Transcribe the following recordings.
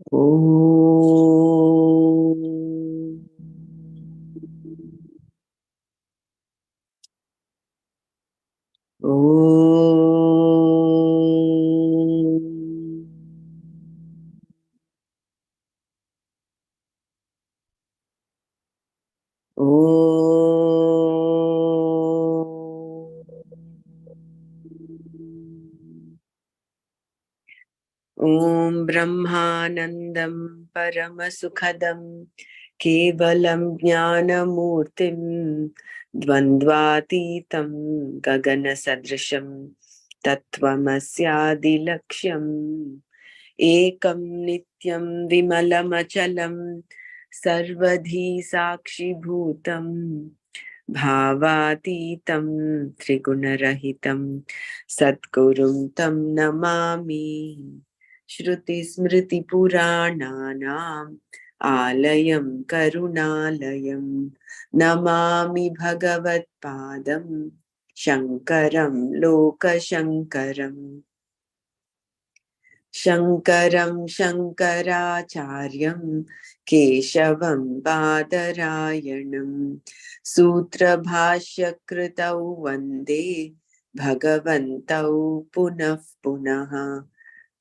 Om. Om. Om Brahmanandam Paramasukadam Kevalam Jnanamurtim Dvandvatitam Gagana Sadrisham Tattvamasyadilaksham Ekam Nityam Vimalamachalam Sarvadhi Sakshi Bhutam Bhavaतीतं त्रिगुणरहितं सद्गुरुं तं नमामि श्रुतिस्मृतिपुराणानाम् आलयं करुणालयं नमामि भगवत्पादं शङ्करं लोकशङ्करम् शङ्करं शङ्कराचार्यं केशवं बादरायणं सूत्रभाष्यकृतौ वन्दे भगवन्तौ पुनः पुनः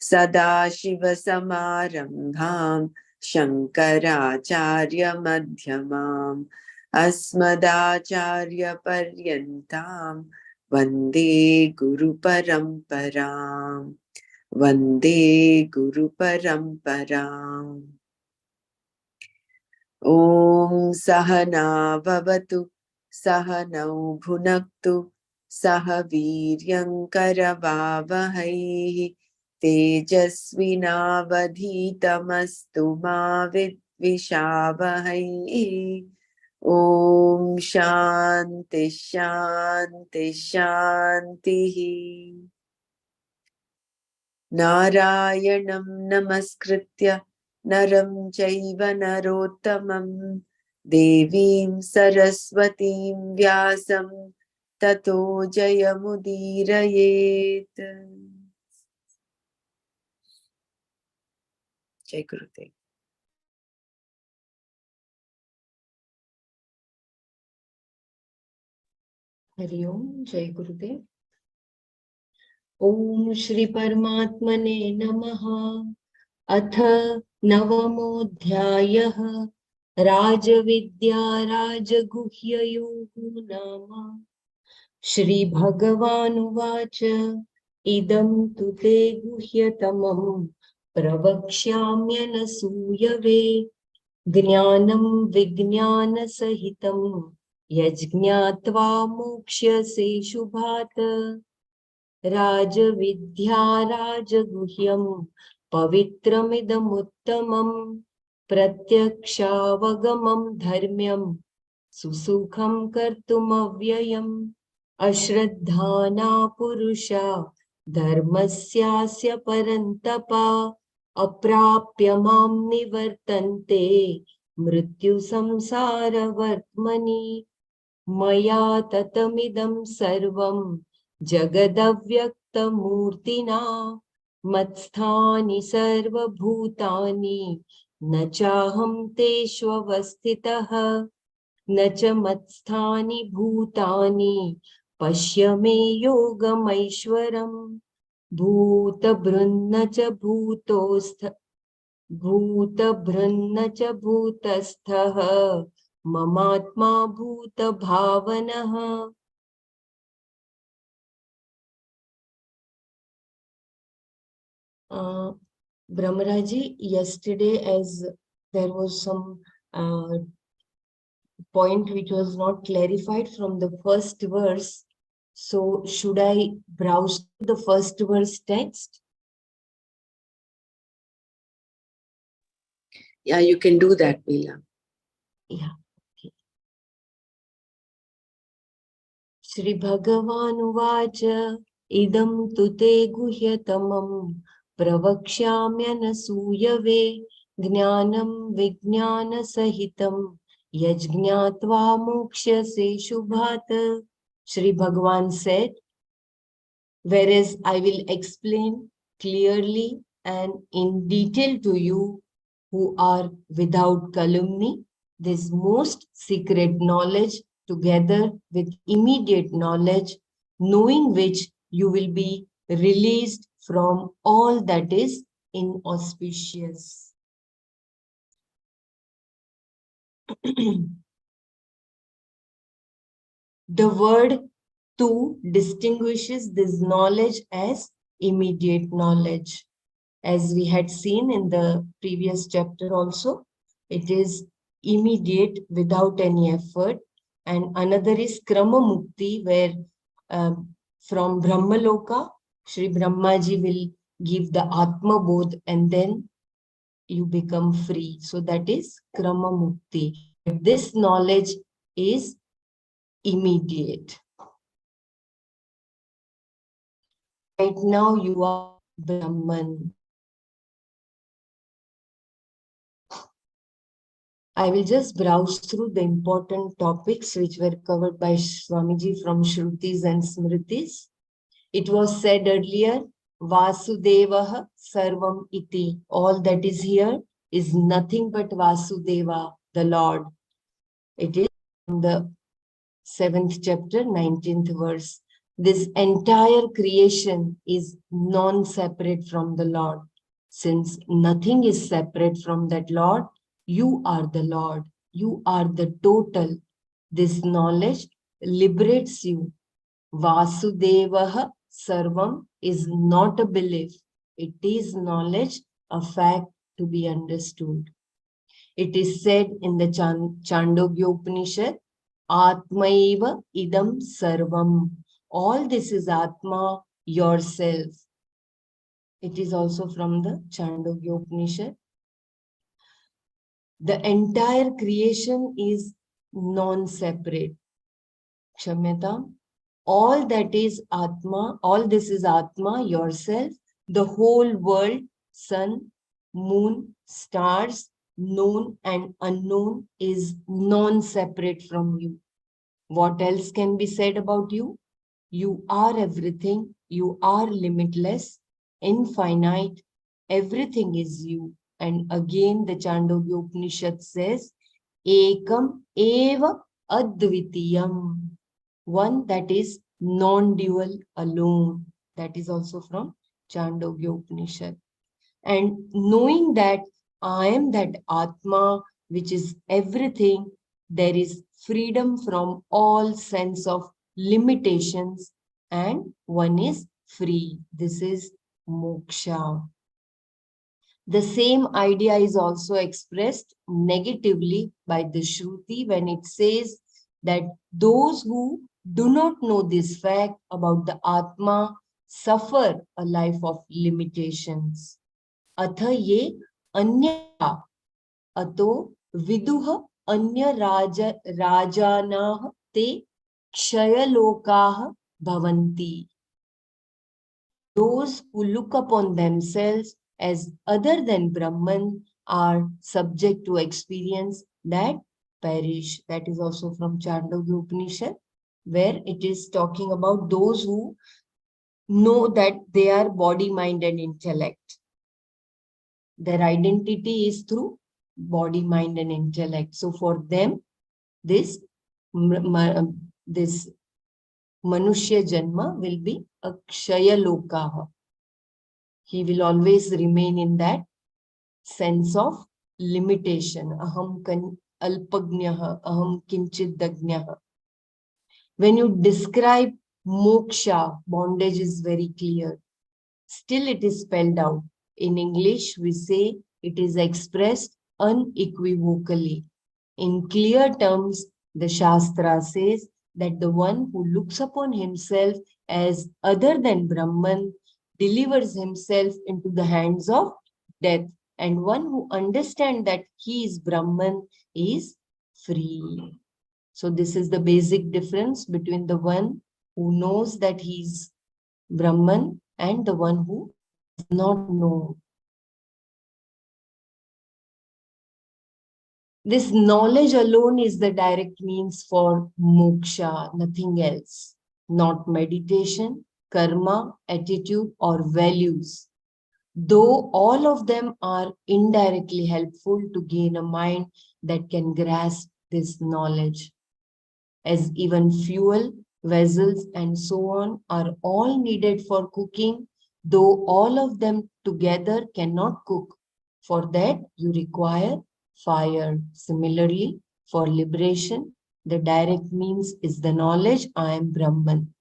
सदाशिवसमारम्भां शङ्कराचार्यमध्यमाम् अस्मदाचार्यपर्यन्तां वन्दे गुरुपरम्पराम् वन्दे गुरुपरम्पराम् ॐ सहना भवतु सहनौ भुनक्तु सह वीर्यङ्करवावहै तेजस्विनावधीतमस्तु मा विद्विषावहै ॐ शान्ति शान्ति शान्तिः नारायणं नमस्कृत्य नरं चैव नरोत्तमं देवीं सरस्वतीं व्यासं ततो जयमुदीरयेत्। जय गुरुदेव। हरि ओम, जय गुरुदेव। ओम श्री परमात्मने नमः। अथ नवमोऽध्यायः राजविद्या राजगुह्ययोगो नाम। श्री भगवानुवाच इदं तु ते गुह्यतमं प्रवक्ष्याम्यनसूयवे ज्ञानं विज्ञानसहितं यज्ञात्वा मोक्ष्यसे शुभात्। राजविद्या राजगुह्यं पवित्रमिदमुत्तमं प्रत्यक्षावगमं धर्म्यं सुसुखं कर्तुमव्ययम्। अश्रद्धाना पुरुषा धर्मस्यास्य परन्तप अप्राप्य मां निवर्तन्ते मृत्युसंसारवर्त्मनि। मया ततमिदं सर्वं जगदव्यक्तमूर्तिना मत्स्थानि सर्वभूतानि न चाहं तेष्वस्थितः न च मत्स्थानि भूतानि पश्य मे योगमैश्वरम्। भूतभृन्न च भूतस्थः ममात्मा भूतभावनः। Brahmaraji, yesterday as there was some point which was not clarified from the first verse, so should I browse the first verse text? Yeah, you can do that, Meela. Yeah. Okay. Shri Bhagavanuvach idam tute guhyatamam pravakshāmyanasūyave jnānam vijñāna sahitam yajñātva mokṣyase shubhat. Shri Bhagavan said, whereas I will explain clearly and in detail to you who are without calumny, this most secret knowledge together with immediate knowledge, knowing which you will be released from all that is inauspicious. The word tu distinguishes this knowledge as immediate knowledge. As we had seen in the previous chapter also, it is immediate without any effort. And another is Krama Mukti, where from Brahmaloka, Sri Brahmaji will give the Atma Bodh and then you become free. So that is Krama Mukti. But this knowledge is immediate. Right now you are Brahman. I will just browse through the important topics which were covered by Swamiji from Shrutis and Smritis. It was said earlier, Vasudevaha Sarvam Iti. All that is here is nothing but Vasudeva, the Lord. It is from the 7th chapter, 19th verse. This entire creation is non-separate from the Lord. Since nothing is separate from that Lord, you are the Lord. You are the total. This knowledge liberates you. Vasudevaha Sarvam is not a belief. It is knowledge, a fact to be understood. It is said in the Chandogya Upanishad, Atmaiva idam sarvam. All this is Atma, yourself. It is also from the Chandogya Upanishad. The entire creation is non-separate. Kshamyata. All that is Atma, all this is Atma, yourself, the whole world, sun, moon, stars, known and unknown is non-separate from you. What else can be said about you? You are everything, you are limitless, infinite, everything is you. And again the Chandogya Upanishad says, Ekam eva advitiyam. One that is non-dual alone. That is also from Chandogya Upanishad. And knowing that I am that Atma, which is everything, there is freedom from all sense of limitations, and one is free. This is moksha. The same idea is also expressed negatively by the Shruti when it says that those who do not know this fact about the Atma suffer a life of limitations. Atha ye anya ato viduha anya rajanah te kshayalokaah bhavanti. Those who look upon themselves as other than Brahman are subject to experience that perish. That is also from Chandogya Upanishad, where it is talking about those who know that they are body, mind, and intellect. Their identity is through body, mind, and intellect. So for them, this Manushya Janma will be a Kshaya Lokaha. He will always remain in that sense of limitation. Aham alpagnyaha, aham kinchidagnaha. When you describe moksha, bondage is very clear. Still it is spelled out. In English, we say it is expressed unequivocally. In clear terms, the Shastra says that the one who looks upon himself as other than Brahman delivers himself into the hands of death, and one who understands that he is Brahman is free. So this is the basic difference between the one who knows that he is Brahman and the one who does not know. This knowledge alone is the direct means for moksha, nothing else. Not meditation, karma, attitude, or values. though all of them are indirectly helpful to gain a mind that can grasp this knowledge, as even fuel, vessels, and so on are all needed for cooking, though all of them together cannot cook. For that, you require fire. Similarly, for liberation, the direct means is the knowledge I am Brahman.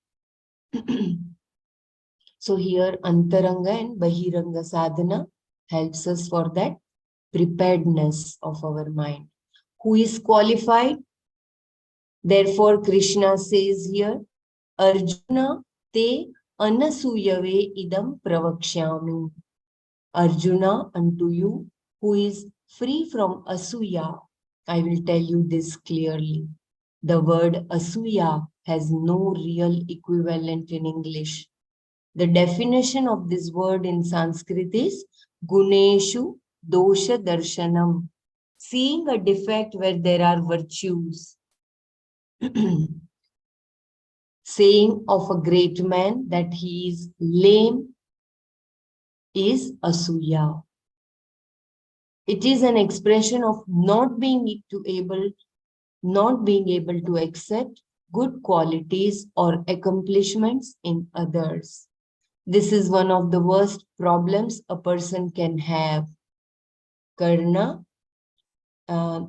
So here, Antaranga and Bahiranga Sadhana helps us for that preparedness of our mind. Who is qualified? Therefore, Krishna says here, Arjuna te anasuyave idam pravakshyami. Arjuna, unto you, who is free from asuya, I will tell you this clearly. The word asuya has no real equivalent in English. The definition of this word in Sanskrit is Guneshu Dosha Darshanam, seeing a defect where there are virtues. Saying of a great man that he is lame is asuya. It is an expression of not being able to accept good qualities or accomplishments in others. This is one of the worst problems a person can have. Karna, there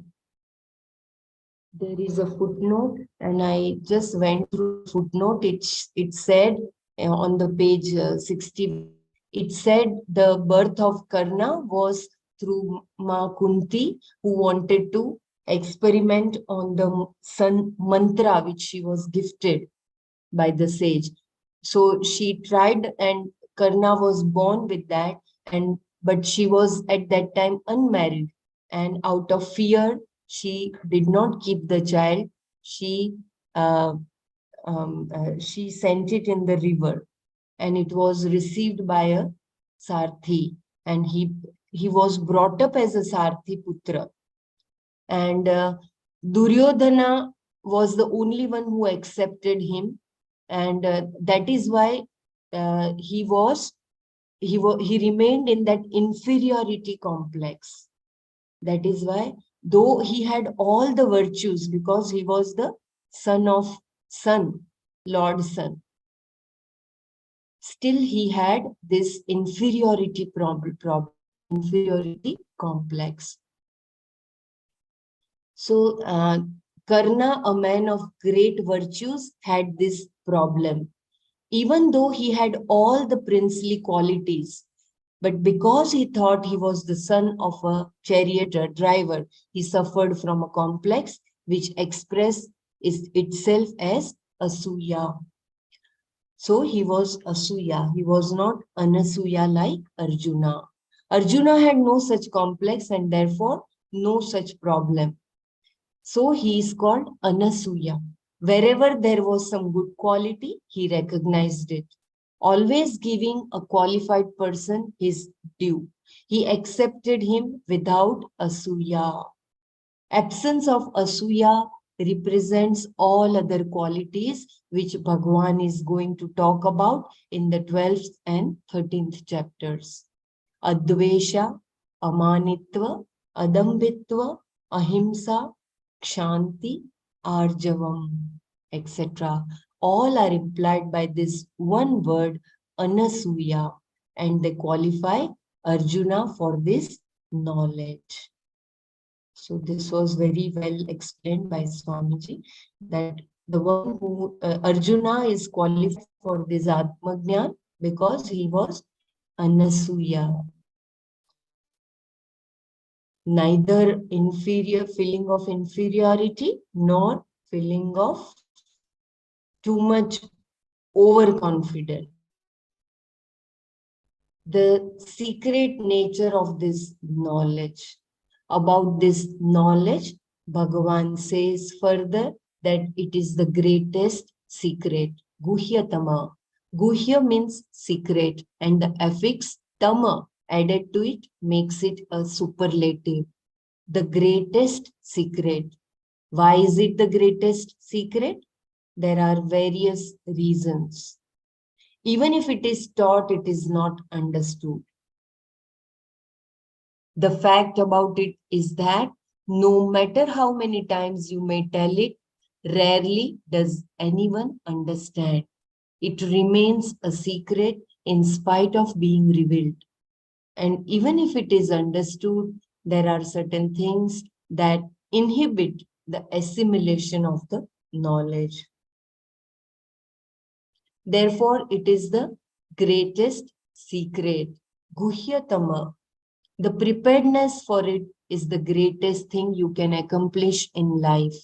is a footnote, and I just went through the footnote. It said on the page 60, it said the birth of Karna was through Ma Kunti, who wanted to experiment on the sun mantra which she was gifted by the sage. So she tried, and Karna was born with that, but she was at that time unmarried, and out of fear, she did not keep the child. She she sent it in the river, and it was received by a Sarthi, and he was brought up as a Sarthi Putra. And Duryodhana was the only one who accepted him, and that is why he remained in that inferiority complex. That is why, though he had all the virtues, because he was the son, Lord's son, still he had this inferiority inferiority complex. So Karna, a man of great virtues, had this problem. Even though he had all the princely qualities, but because he thought he was the son of a chariot driver, he suffered from a complex which expressed itself as asuya. So he was asuya. He was not anasuya like Arjuna. Arjuna had no such complex and therefore no such problem. So he is called Anasuya. Wherever there was some good quality, he recognized it, always giving a qualified person his due. He accepted him without Asuya. Absence of Asuya represents all other qualities which Bhagwan is going to talk about in the 12th and 13th chapters. Advesha, Amanitva, Adambitva, Ahimsa, Kshanti, Arjavam, etc. All are implied by this one word, Anasuya, and they qualify Arjuna for this knowledge. So this was very well explained by Swamiji, that the one who, Arjuna is qualified for this Atmagnan because he was Anasuya. Neither feeling of inferiority nor feeling of too much overconfident. The secret nature of this knowledge. About this knowledge, Bhagavan says further that it is the greatest secret. Guhyatama. Guhya means secret, and the affix tama added to it makes it a superlative. The greatest secret. Why is it the greatest secret? There are various reasons. Even if it is taught, it is not understood. The fact about it is that no matter how many times you may tell it, rarely does anyone understand. It remains a secret in spite of being revealed. And even if it is understood, there are certain things that inhibit the assimilation of the knowledge. Therefore, it is the greatest secret. Guhyatama. The preparedness for it is the greatest thing you can accomplish in life.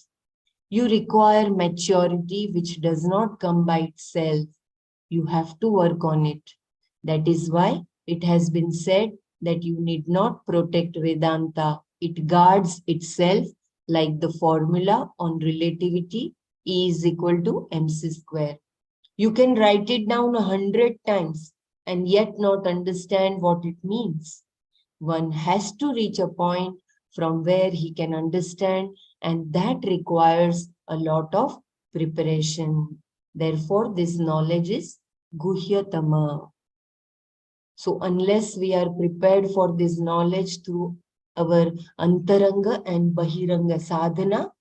You require maturity, which does not come by itself. You have to work on it. That is why it has been said that you need not protect Vedanta. It guards itself like the formula on relativity E is equal to mc square. You can write it down 100 times and yet not understand what it means. One has to reach a point from where he can understand, and that requires a lot of preparation. Therefore, this knowledge is Guhyatama. So, unless we are prepared for this knowledge through our Antaranga and Bahiranga sadhana,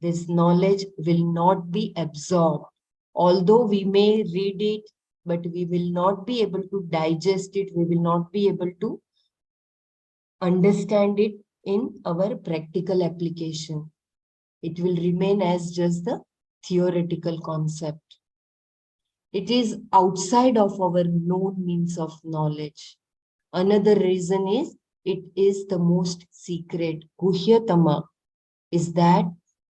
this knowledge will not be absorbed. Although we may read it, but we will not be able to digest it, we will not be able to understand it in our practical application. It will remain as just the theoretical concept. It is outside of our known means of knowledge. Another reason is it is the most secret. Guhyatama is that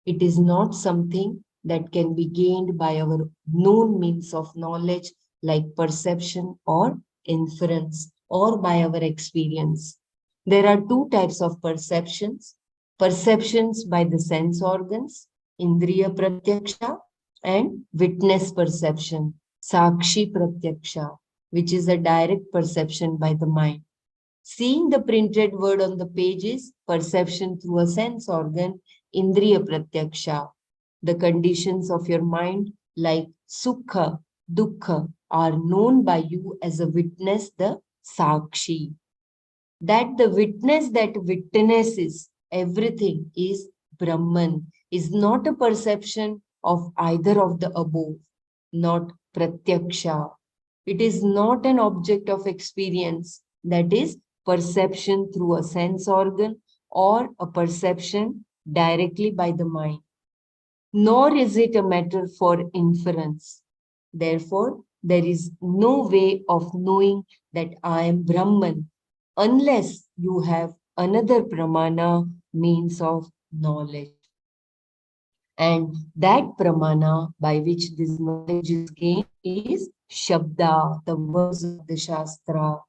it is not something that can be gained by our known means of knowledge like perception or inference or by our experience. There are two types of perceptions. Perceptions by the sense organs, Indriya Pratyaksha, and witness perception, Sakshi Pratyaksha, which is a direct perception by the mind. Seeing the printed word on the page is perception through a sense organ, Indriya Pratyaksha. The conditions of your mind like Sukha, Dukkha are known by you as a witness, the Sakshi. That the witness that witnesses everything is Brahman, is not a perception of either of the above, not Pratyaksha. It is not an object of experience, that is, perception through a sense organ or a perception directly by the mind, nor is it a matter for inference. Therefore, there is no way of knowing that I am Brahman unless you have another pramana means of knowledge. And that pramana by which this knowledge is gained is Shabda, the words of the Shastra.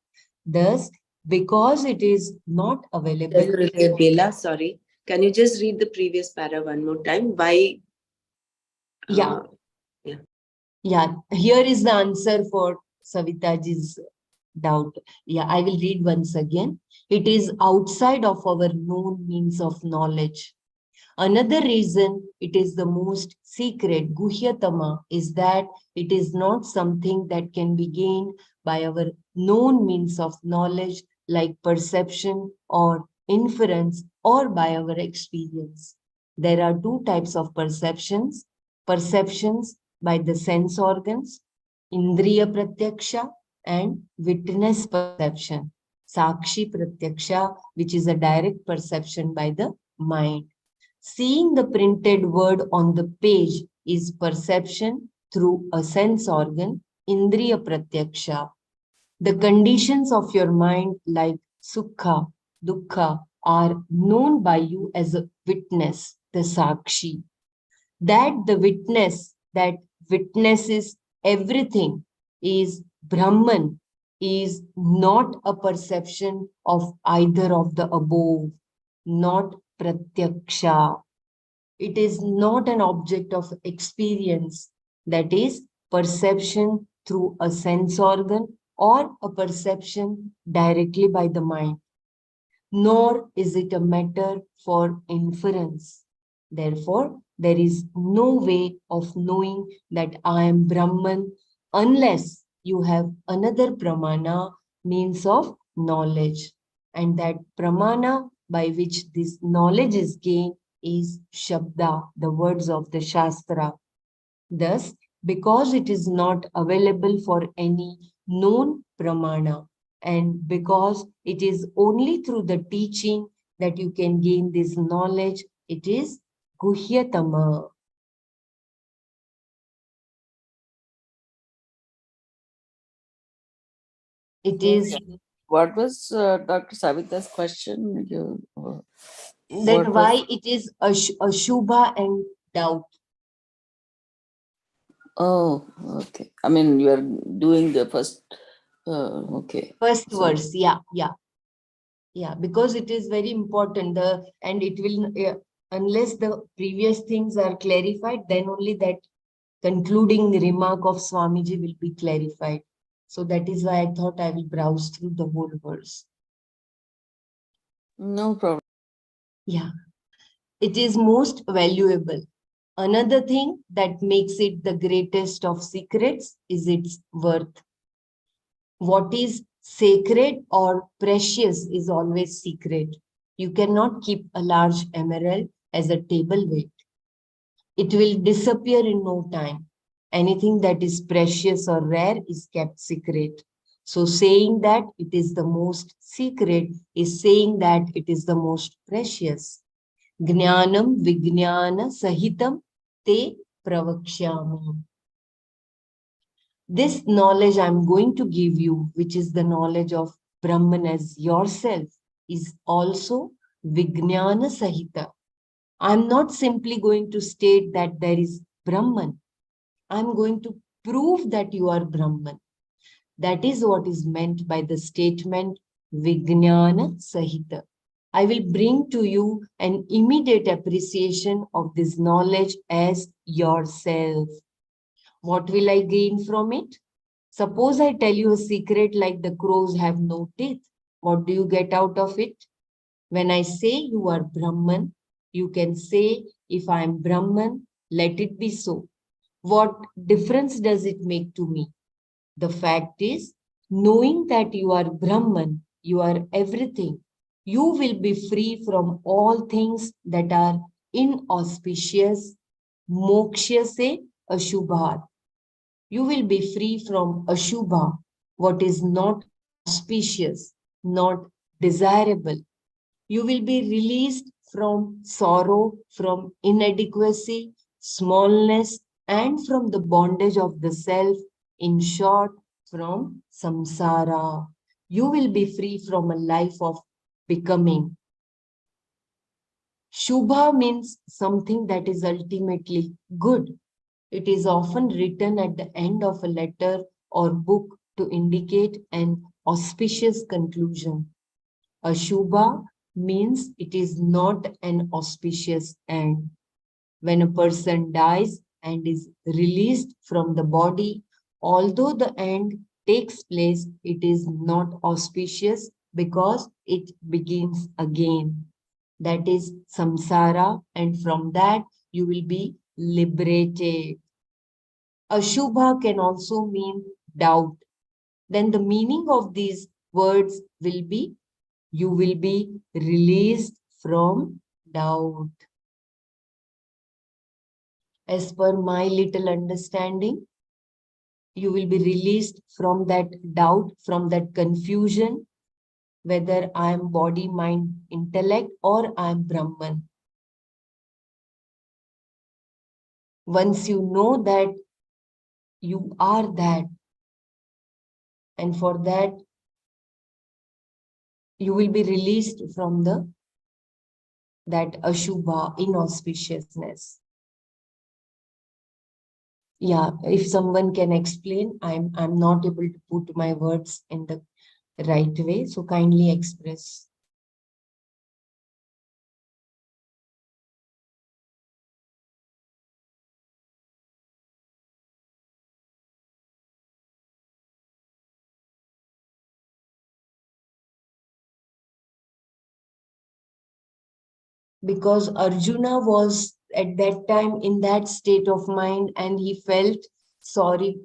Thus, because it is not available. Bela, sorry. Can you just read the previous para one more time? Why? Yeah. Yeah, here is the answer for Savitaji's doubt. Yeah, I will read once again. It is outside of our known means of knowledge. Another reason it is the most secret, Guhyatama, is that it is not something that can be gained by our known means of knowledge like perception or inference or by our experience. There are two types of perceptions. Perceptions by the sense organs, Indriya Pratyaksha, and witness perception, Sakshi Pratyaksha, which is a direct perception by the mind. Seeing the printed word on the page is perception through a sense organ, Indriya Pratyaksha. The conditions of your mind like Sukha, Dukkha are known by you as a witness, the Sakshi. That the witness that witnesses everything is Brahman is not a perception of either of the above, not Pratyaksha. It is not an object of experience, that is, perception through a sense organ or a perception directly by the mind, nor is it a matter for inference. Therefore, there is no way of knowing that I am Brahman unless you have another pramana, means of knowledge. And that pramana by which this knowledge is gained is Shabda, the words of the Shastra. Thus, because it is not available for any known pramana, and because it is only through the teaching that you can gain this knowledge, it is Guhyatama. It is What was Dr. Savita's question? then What why was? it is Ashubha and doubt. Oh, okay. I mean, you are doing the first. Okay. First So, verse, yeah, because it is very important. And it will, unless the previous things are clarified, then only that concluding remark of Swamiji will be clarified. So that is why I thought I will browse through the whole verse. no problem. Yeah, it is most valuable. Another thing that makes it the greatest of secrets is its worth. What is sacred or precious is always secret. You cannot keep a large emerald as a table weight. It will disappear in no time. Anything that is precious or rare is kept secret. So saying that it is the most secret is saying that it is the most precious. Jnanam Vijnana Sahitam Te Pravakshyami. This knowledge I'm going to give you, which is the knowledge of Brahman as yourself, is also Vijnana Sahita. I'm not simply going to state that there is Brahman. I'm going to prove that you are Brahman. That is what is meant by the statement Vijnana Sahita. I will bring to you an immediate appreciation of this knowledge as yourself. What will I gain from it? Suppose I tell you a secret like the crows have no teeth. What do you get out of it? When I say you are Brahman, you can say, if I am Brahman, let it be so. What difference does it make to me? The fact is, knowing that you are Brahman, you are everything, you will be free from all things that are inauspicious, moksha se ashubhat. You will be free from ashubha, what is not auspicious, not desirable. You will be released from sorrow, from inadequacy, smallness, and from the bondage of the self. In short, from samsara. You will be free from a life of becoming. Shubha means something that is ultimately good. It is often written at the end of a letter or book to indicate an auspicious conclusion. Ashubha means it is not an auspicious end. When a person dies and is released from the body, although the end takes place, it is not auspicious because it begins again. That is samsara, and from that you will be liberated. Ashubha can also mean doubt. Then the meaning of these words will be you will be released from doubt. As per my little understanding, you will be released from that doubt, from that confusion, whether I am body, mind, intellect, or I am Brahman. Once you know that you are that, and for that, you will be released from the that Ashubha, inauspiciousness. Yeah, if someone can explain, I'm not able to put my words in the right way, so kindly express. Because Arjuna was at that time in that state of mind and he felt sorry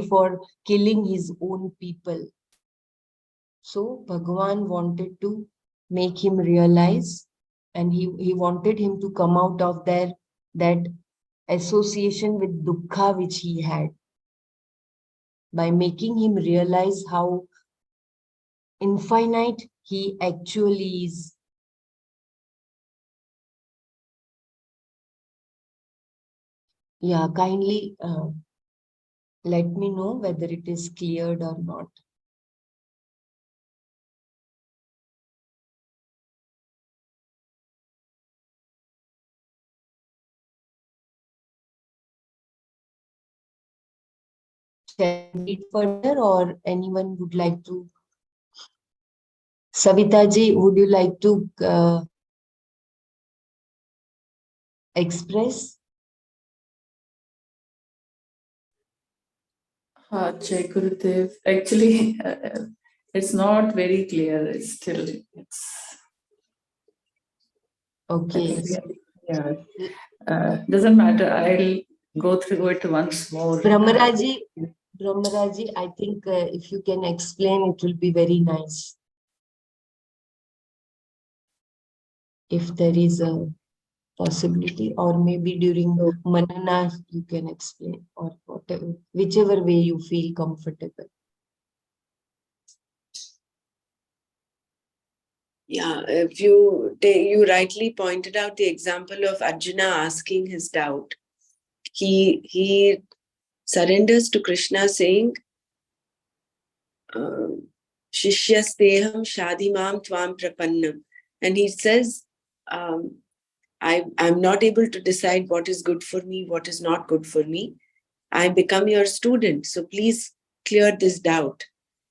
for killing his own people. So Bhagavan wanted to make him realize, and he wanted him to come out of that association with dukkha which he had, by making him realize how infinite he actually is. Yeah, kindly let me know whether it is cleared or not. Shall I read further, or anyone would like to? Savitaji, would you like to express? Jai Gurudev. Actually, it's not very clear. It's still, Okay. yeah. Doesn't matter. I'll go through it once more. Brahmaraji, I think if you can explain, it will be very nice. If there is a possibility, or maybe during Manana, you can explain, or whatever, whichever way you feel comfortable. Yeah, if you rightly pointed out the example of Arjuna asking his doubt. He surrenders to Krishna saying, Shishyasteham shadimam tvam prapannam. And he says, I'm not able to decide what is good for me, what is not good for me. I become your student, so please clear this doubt.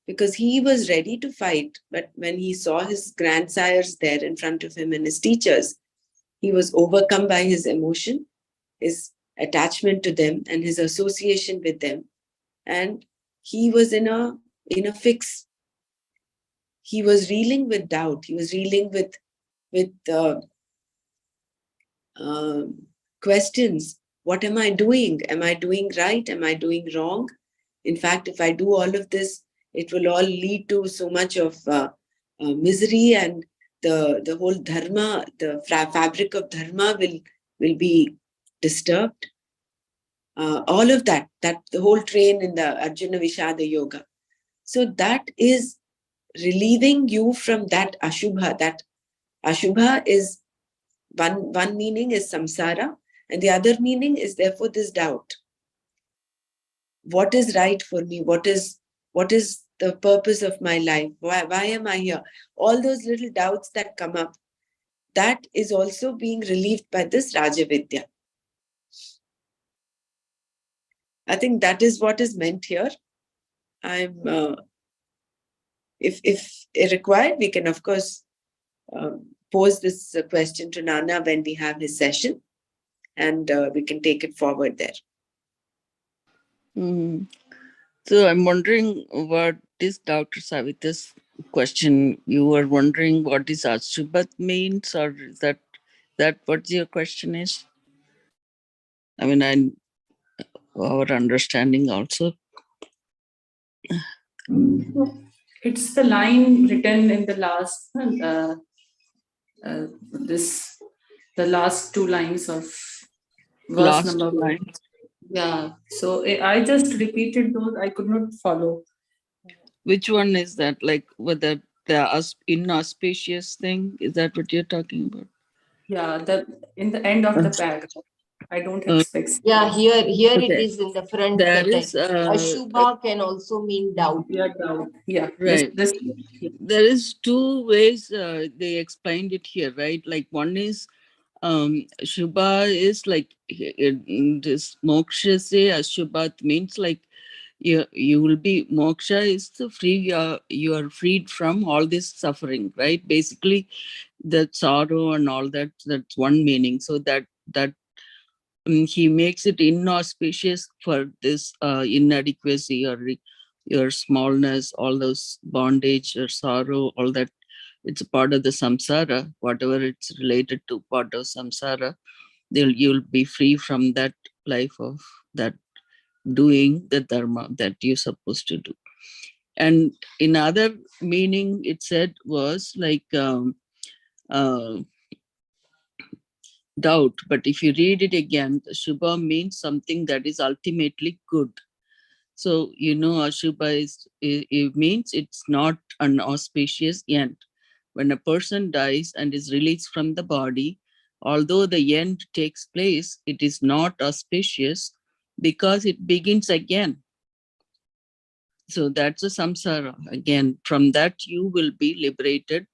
Because he was ready to fight, but when he saw his grandsires there in front of him and his teachers, he was overcome by his emotion, his attachment to them, and his association with them. And he was in a fix. He was reeling with doubt. He was reeling with questions. What am I doing? Am I doing right? Am I doing wrong? In fact, if I do all of this, it will all lead to so much of misery, and the whole dharma, the fabric of dharma will be disturbed. All of that the whole train in the Arjuna Vishada Yoga. So that is relieving you from that Ashubha. That Ashubha is one meaning is samsara, and the other meaning is therefore this doubt. What is right for me? What is the purpose of my life? Why am I here? All those little doubts that come up, that is also being relieved by this Rajavidya. I think that is what is meant here. If required, we can of course pose this question to Nana when we have his session, and we can take it forward there. Mm. So I'm wondering what is Dr. Savita's question. You were wondering what is Ashubhat means, or is that what your question is? I mean, our understanding also. It's the line written in the last, the last two lines of verse Last number one. line. Yeah. So I just repeated those. I could not follow. Which one is that? Like whether the inauspicious thing? Is that what you're talking about? Yeah. In the end of the paragraph. I don't Uh, expect. Yeah, here it okay. is in the front There that is Ashubha can also mean doubt. Yeah, doubt. Yeah. right. This. There is two ways they explained it here, right? Like one is Shubha is like this moksha se Ashubhat means like you will be moksha is the free you are freed from all this suffering, right? Basically the sorrow and all that, that's one meaning. So that he makes it inauspicious for this inadequacy or your smallness, all those bondage or sorrow, all that. It's a part of the samsara, whatever it's related to, part of samsara. You'll be free from that life of that doing the dharma that you're supposed to do. And in other meaning, it said was like uh, doubt. But if you read it again, Shubha means something that is ultimately good. So, Ashubha it means it's not an auspicious end. When a person dies and is released from the body, although the end takes place, it is not auspicious because it begins again. So that's a samsara. Again, from that you will be liberated,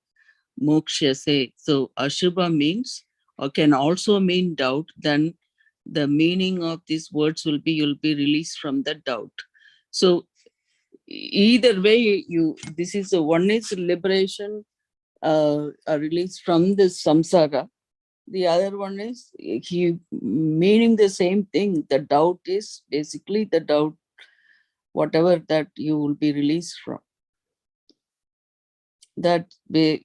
moksha say. So Ashubha means, or can also mean doubt. Then the meaning of these words will be you'll be released from the doubt. So either way, this is one is liberation, a release from this samsara. The other one is he meaning the same thing. The doubt is basically the doubt, whatever that you will be released from. That way,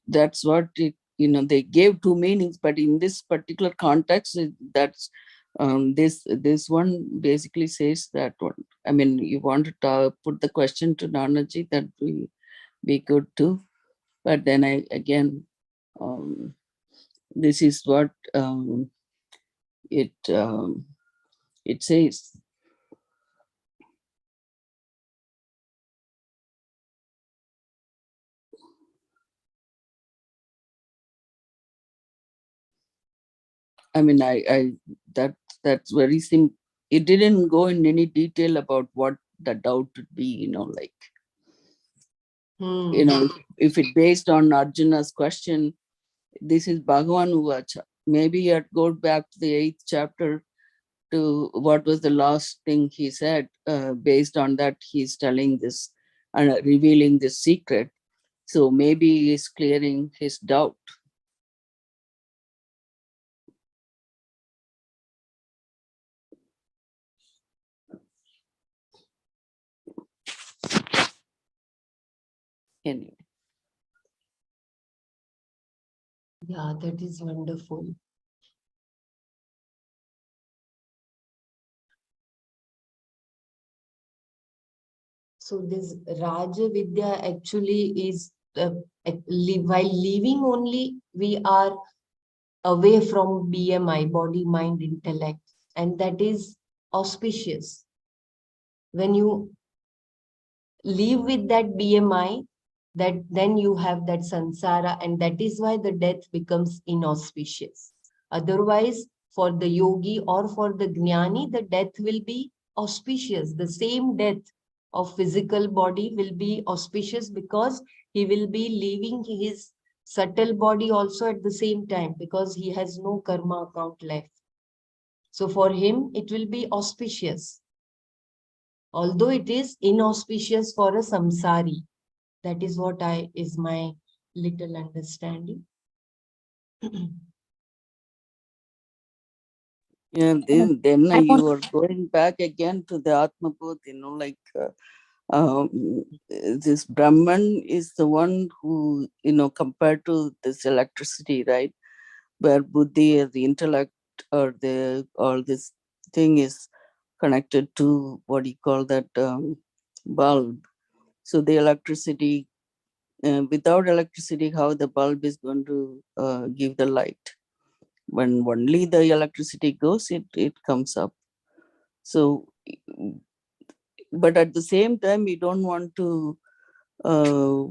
that's what it, they gave two meanings, but in this particular context, that's this one basically says that one. I mean, you want to put the question to Nanaji, that will be good too. But then um, this is what it it says. I mean, I that's very simple. It didn't go in any detail about what the doubt would be, like, if it based on Arjuna's question, this is Bhagavan Uvacha. Maybe you had to go back to the 8th chapter to what was the last thing he said. Based on that, he's telling this and revealing this secret. So maybe he's clearing his doubt. Anyway. Yeah, that is wonderful. So this Raja Vidya actually is, while living only, we are away from BMI, body, mind, intellect, and that is auspicious. When you live with that BMI, that then you have that samsara, and that is why the death becomes inauspicious. Otherwise, for the yogi or for the jnani, the death will be auspicious. The same death of physical body will be auspicious because he will be leaving his subtle body also at the same time, because he has no karma account left. So for him, it will be auspicious, although it is inauspicious for a samsari. That is what is my little understanding. Yeah, then you are going back again to the Atma Bodh, like this Brahman is the one who, compared to this electricity, right? Where Buddhi is the intellect, or all this thing is connected to what you call that bulb. So the electricity, without electricity, how the bulb is going to give the light? When only the electricity goes, it comes up. So, but at the same time, we don't want to uh,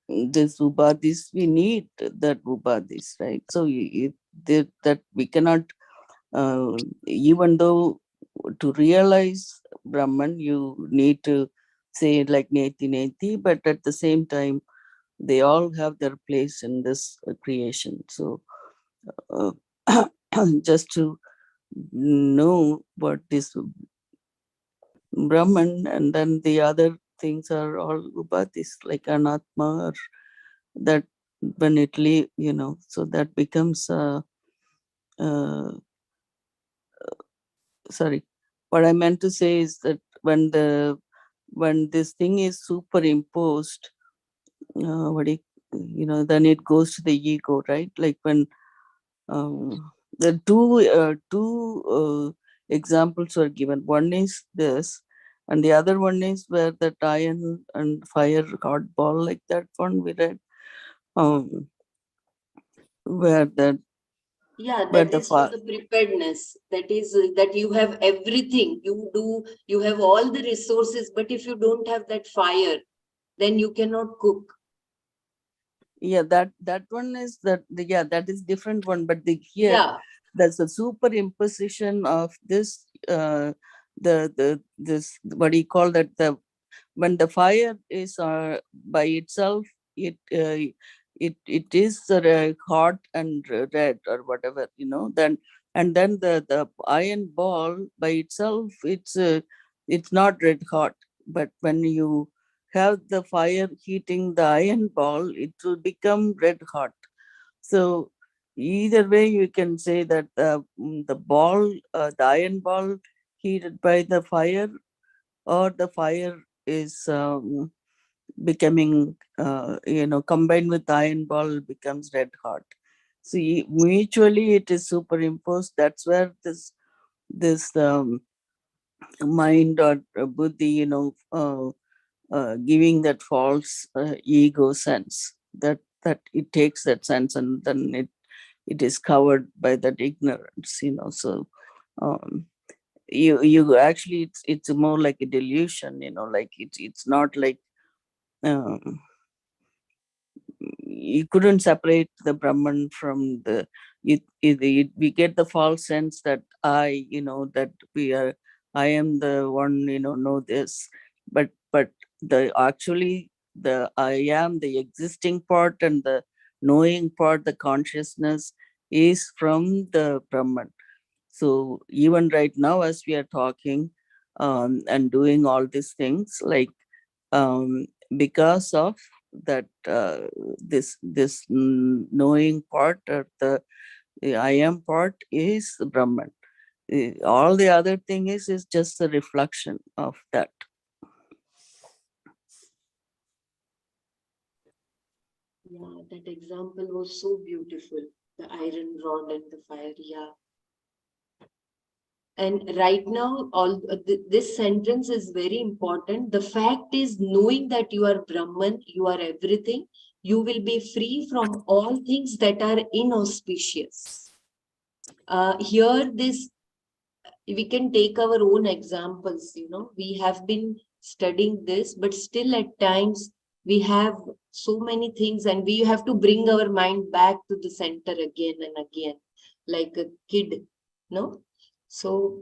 this ubadis, we need that ubadis, right? So that we cannot, even though to realize Brahman, you need to say it like Neti Neti, but at the same time, they all have their place in this creation. So uh, just to know what is Brahman, and then the other things are all upadis, like anatma, or that when it so that becomes sorry, what I meant to say is that when this thing is superimposed, then it goes to the ego, right? Like when the two examples were given. One is this, And the other one is where that iron and fire hot ball, like that one we read, um, where that Yeah, where that the is for fire. the preparedness. That is that you have everything. You have all the resources, but if you don't have that fire, then you cannot cook. Yeah, that one is yeah, that is different one, but here Yeah, there's a superimposition of this this, what do you call that, the when the fire is by itself, it is hot and red or whatever, then, and then the iron ball by itself, it's not red hot, but when you have the fire heating the iron ball, it will become red hot. So either way you can say that the ball, the iron ball heated by the fire, or the fire is becoming, combined with iron ball, becomes red hot. See, mutually it is superimposed. That's where this mind or buddhi, giving that false ego sense, that it takes that sense, and then it is covered by that ignorance. So um, you actually, it's more like a delusion, like it's not like, um, you couldn't separate the Brahman from the, we get the false sense that that I am the one, know this, but the actually, the I am, the existing part, and the knowing part, the consciousness, is from the Brahman. So even right now, as we are talking, and doing all these things, like, um, because of that, this knowing part, or the I am part, is Brahman. All the other thing is just a reflection of that. yeah, that example was so beautiful. The iron rod and the fire. Yeah. And right now, this sentence is very important. The fact is, knowing that you are Brahman, you are everything, you will be free from all things that are inauspicious. Here, this we can take our own examples. We have been studying this, but still at times we have so many things, and we have to bring our mind back to the center again and again, like a kid. No, so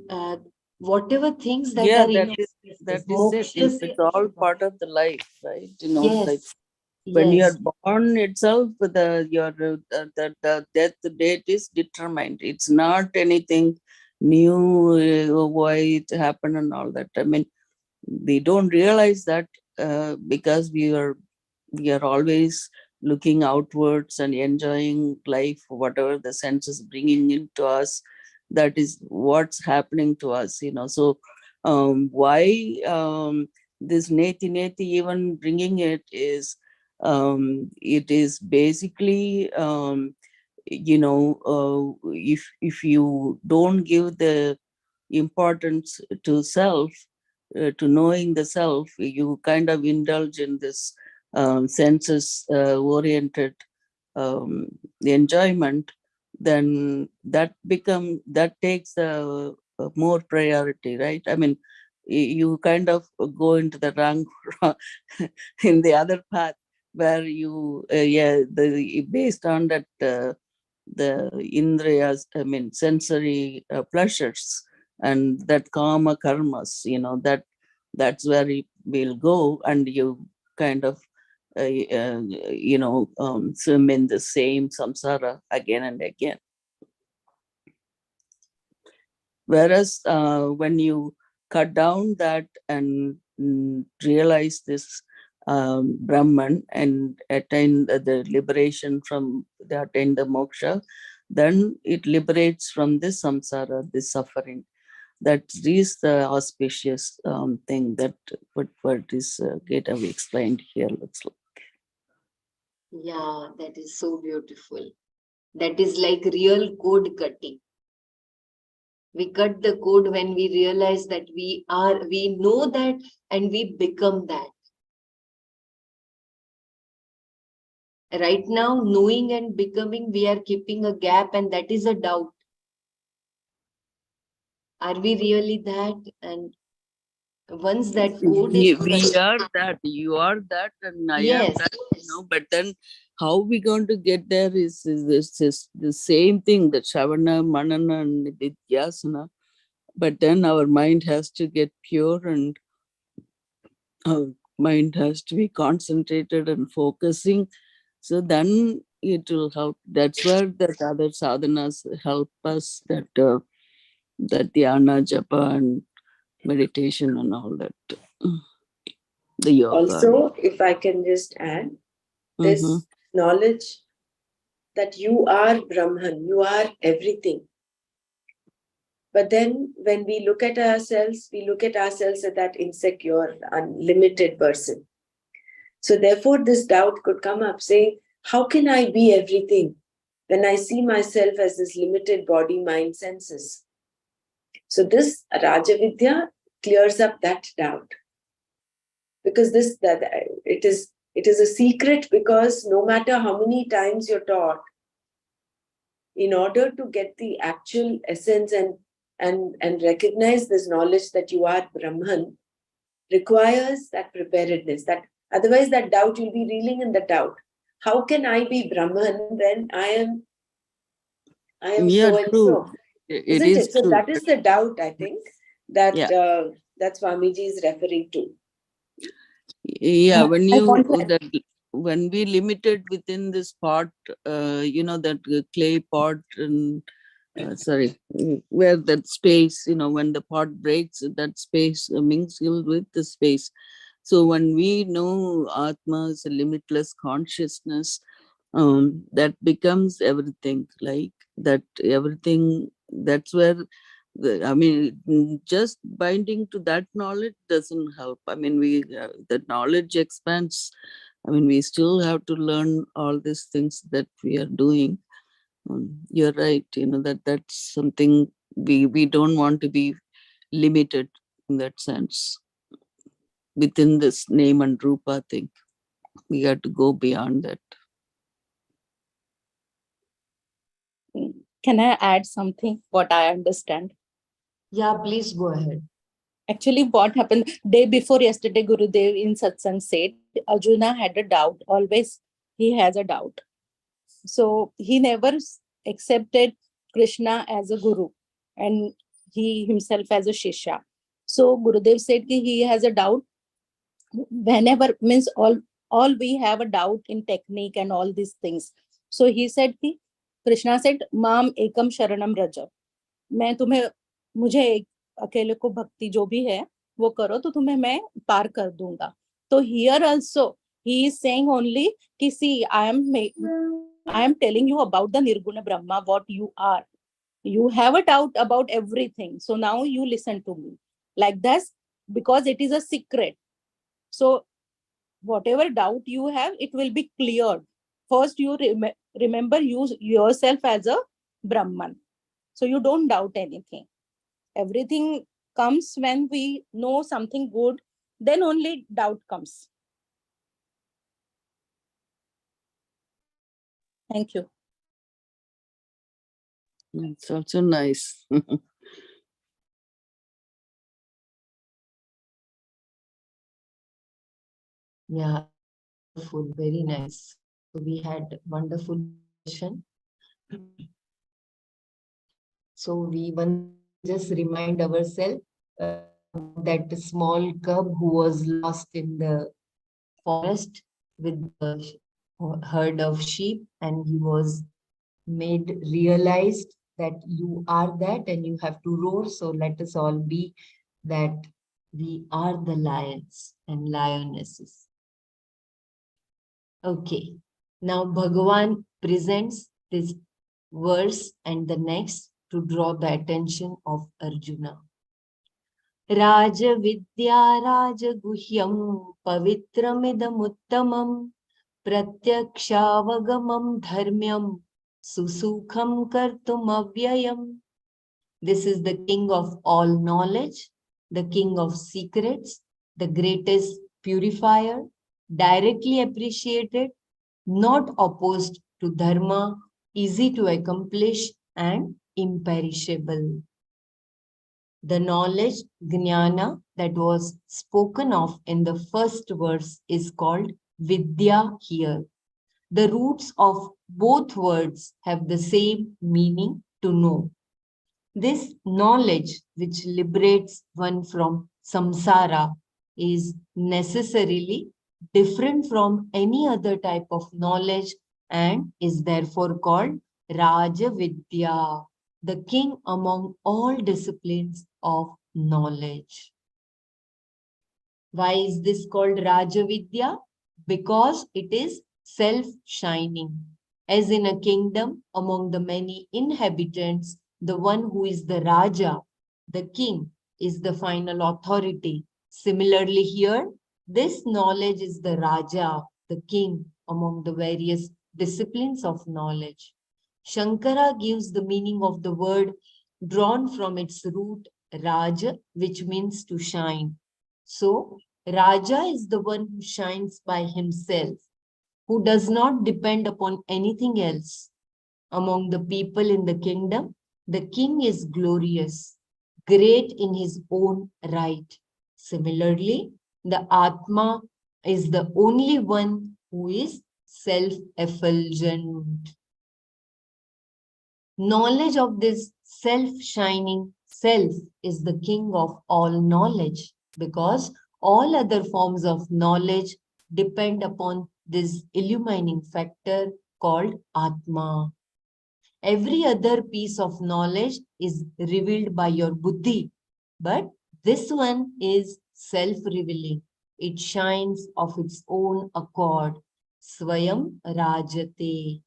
whatever things that Yeah, are that inauspicious, is it. moksha se It's all Ashubha. part of the life, right? Like, Yes, when you are yes, born itself, the death date is determined. It's not anything new, why it happened and all that. I mean, we don't realize that, because we are always looking outwards and enjoying life, whatever the sense is bringing into us. That is what's happening to us. So why, this neti neti even bringing it is, it is basically, if you don't give the importance to self, to knowing the self, you kind of indulge in this senses oriented um, enjoyment, then that takes more priority, right? I mean, you kind of go into the wrong in the other path, where you, based on that, the indriyas, I mean, sensory pleasures, and that karma karmas, that's where you will go, and you kind of, swim in the same samsara again and again. Whereas when you cut down that and realize this Brahman, and attain the liberation from attain the moksha, then it liberates from this samsara, this suffering. That is the auspicious thing, that what is Gita we explained here, looks like. yeah, that is so beautiful. That is like real code cutting. We cut the code when we realize that we know that and we become that. Right now, knowing and becoming, we are keeping a gap, and that is a doubt. Are we really that? And once that code is We are that, you are that, and I am yes, that, but then how we going to get there is this the same thing, that Shavana, Manana, and Vidyasana. But then our mind has to get pure, and our mind has to be concentrated and focusing. So then it will help. That's where that other sadhanas help us, that dhyana, japa, and meditation and all that. The yoga. Also, if I can just add, Mm-hmm. this knowledge that you are Brahman, you are everything. But then when we look at ourselves as that insecure, unlimited person. So therefore, this doubt could come up saying, how can I be everything when I see myself as this limited body, mind, senses? So this Rajavidya clears up that doubt. Because it is a secret, because no matter how many times you're taught, in order to get the actual essence and recognize this knowledge that you are Brahman, requires that preparedness. That otherwise, that doubt, you'll be reeling in the doubt. How can I be Brahman when I am Yeah, so and true. so? It Isn't is it? So true. that is the doubt, I think, Yeah. that Swamiji is referring to. Yeah, when I you want to that when we limited within this pot, that clay pot, and sorry, where that space, when the pot breaks, that space mingled with the space. So when we know Atma is a limitless consciousness, that becomes everything. Like that, everything. That's where just binding to that knowledge doesn't help. The knowledge expands. We still have to learn all these things that we are doing. You're right, that's something we don't want to be limited in that sense within this name and rupa thing. We have to go beyond that. can I add something what I understand? yeah, please go ahead. Actually, what happened day before yesterday, Gurudev in satsang said Arjuna had a doubt. Always he has a doubt. So he never accepted Krishna as a guru, and he himself as a shishya. So Gurudev said that he has a doubt whenever, means all we have a doubt in technique and all these things. So he said कि Krishna said माम एकम शरणम रज, मैं तुम्हें, मुझे एक अकेले को भक्ति जो भी है वो करो तो तुम्हें मैं पार कर दूंगा. तो here also he is saying only कि see I am telling you about the nirguna brahma, what you are. You have a doubt about everything, so now you listen to me like this, because it is a secret. So whatever doubt you have, it will be cleared. First, you remember you yourself as a Brahman. So you don't doubt anything. Everything comes when we know something good, then only doubt comes. Thank you. It's also nice. Yeah, wonderful, very nice. So we had wonderful session. So we once again just remind ourselves about that small cub who was lost in the forest with the herd of sheep, and he was made realized that you are that and you have to roar. So let us all be that we are the lions and lionesses. Okay, now Bhagavan presents this verse and the next to draw the attention of Arjuna. Rajavidya Rajaguhyam Pavitramidamuttamam Pratyakshaavagamam Dharmyam Susukham Kartum Avyayam. This is the king of all knowledge, the king of secrets, the greatest purifier, directly appreciated, not opposed to dharma, easy to accomplish, and imperishable. The knowledge, jnana, that was spoken of in the first verse is called vidya here. The roots of both words have the same meaning, to know. This knowledge, which liberates one from samsara, is necessarily different from any other type of knowledge and is therefore called Raja Vidya, the king among all disciplines of knowledge. Why is this called Raja Vidya? Because it is self-shining. As in a kingdom, among the many inhabitants, the one who is the Raja, the king, is the final authority. Similarly here, this knowledge is the Raja, the king, among the various disciplines of knowledge. Shankara gives the meaning of the word drawn from its root Raja, which means to shine. So, Raja is the one who shines by himself, who does not depend upon anything else. Among the people in the kingdom, the king is glorious, great in his own right. Similarly, the Atma is the only one who is self-effulgent. Knowledge of this self-shining self is the king of all knowledge, because all other forms of knowledge depend upon this illumining factor called Atma. Every other piece of knowledge is revealed by your buddhi, but this one is self-revealing. It shines of its own accord. Swayam Rajate.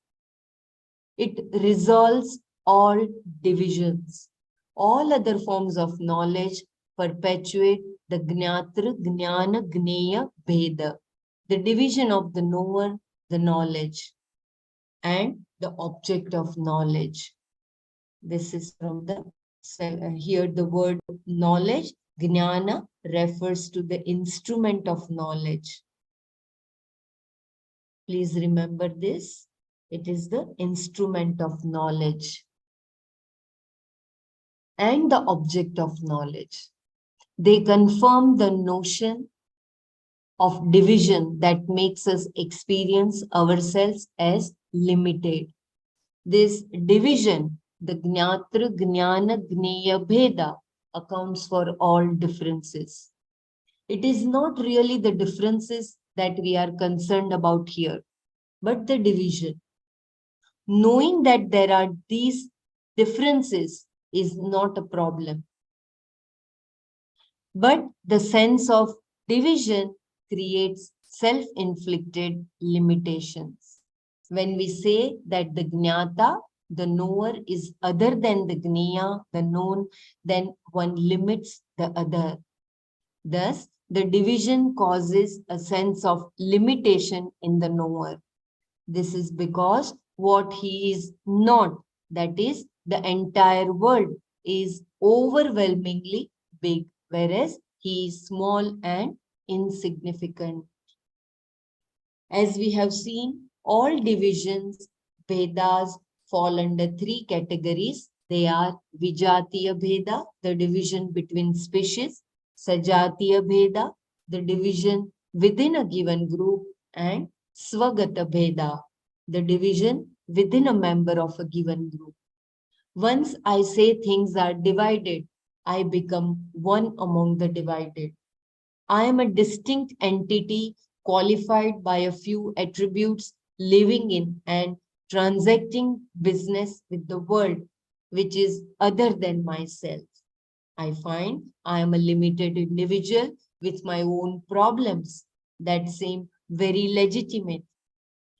It resolves all divisions. All other forms of knowledge perpetuate the Gnatra, Gnana, Gneya, Bheda, the division of the knower, the knowledge, and the object of knowledge. This is from the, here the word knowledge, Gnana, refers to the instrument of knowledge. Please remember this. It is the instrument of knowledge and the object of knowledge. They confirm the notion of division that makes us experience ourselves as limited. This division, the Gnatra, Gnana, Gneya, Bheda, accounts for all differences. It is not really the differences that we are concerned about here, but the division. Knowing that there are these differences is not a problem. But the sense of division creates self-inflicted limitations. When we say that the Jnata, the knower, is other than the Gneya, the known, then one limits the other. Thus, the division causes a sense of limitation in the knower. This is because what he is not, that is, the entire world, is overwhelmingly big, whereas he is small and insignificant. As we have seen, all divisions, Vedas, fall under three categories. They are Vijatiya Bheda, the division between species, Sajatiya Bheda, the division within a given group, and Swagata Bheda, the division within a member of a given group. Once I say things are divided, I become one among the divided. I am a distinct entity qualified by a few attributes, living in and transacting business with the world, which is other than myself. I find I am a limited individual with my own problems that seem very legitimate.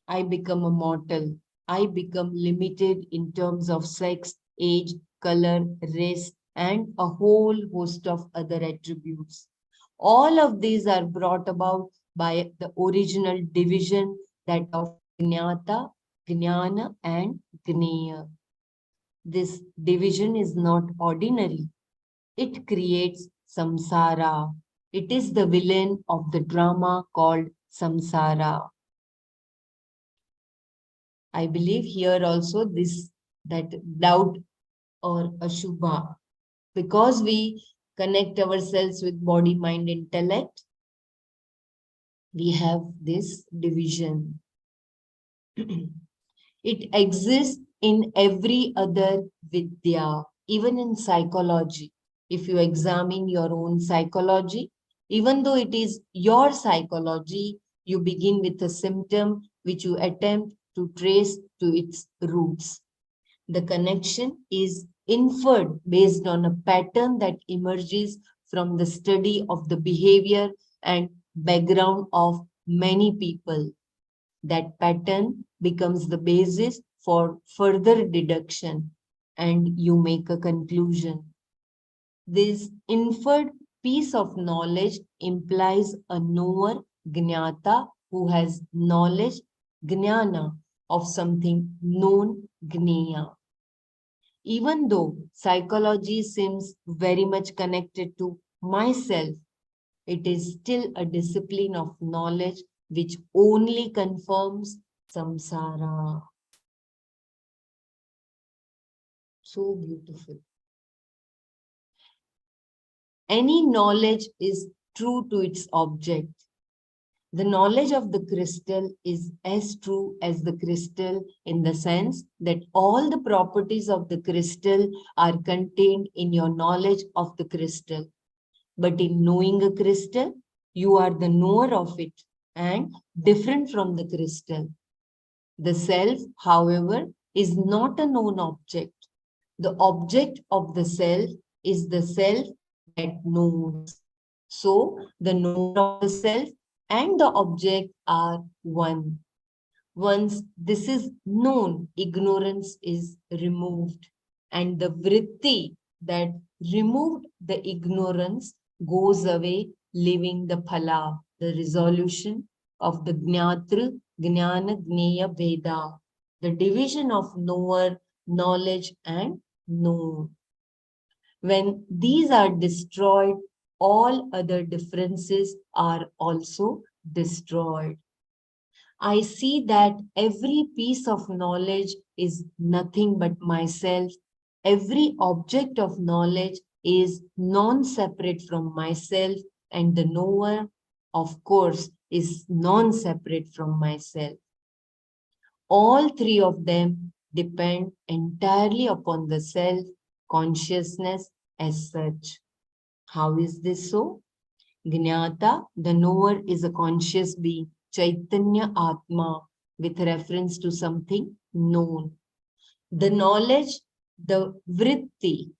I become a mortal. I become limited in terms of sex, age, color, race, and a whole host of other attributes. All of these are brought about by the original division, that of Jnata, Jnana, and Gneya. This division is not ordinary. It creates samsara. It is the villain of the drama called samsara. I believe here also that doubt or ashubha, because we connect ourselves with body, mind, intellect, we have this division. It exists in every other vidya, even in psychology. If you examine your own psychology, even though it is your psychology, you begin with a symptom which you attempt to trace to its roots. The connection is inferred based on a pattern that emerges from the study of the behavior and background of many people. That pattern becomes the basis for further deduction, and you make a conclusion. This inferred piece of knowledge implies a knower, Jnata, who has knowledge, Jnana, of something known, Jnaya. Even though psychology seems very much connected to myself, it is still a discipline of knowledge which only confirms samsara. So beautiful. Any knowledge is true to its object. The knowledge of the crystal is as true as the crystal in the sense that all the properties of the crystal are contained in your knowledge of the crystal. But in knowing a crystal, you are the knower of it and different from the crystal. The self, however, is not a known object. The object of the self is the self that knows. So, the knower of the self and the object are one. Once this is known, ignorance is removed, and the vritti that removed the ignorance goes away, leaving the phala, the resolution of the Gnatru, Jnana, Jneya, Veda, the division of knower, knowledge, and known. When these are destroyed, all other differences are also destroyed. I see that every piece of knowledge is nothing but myself. Every object of knowledge is non-separate from myself, and the knower, of course, is non-separate from myself. All three of them depend entirely upon the self consciousness as such. How is this so? Jnata, the knower, is a conscious being, Chaitanya Atma, with reference to something known. The knowledge, the vritti,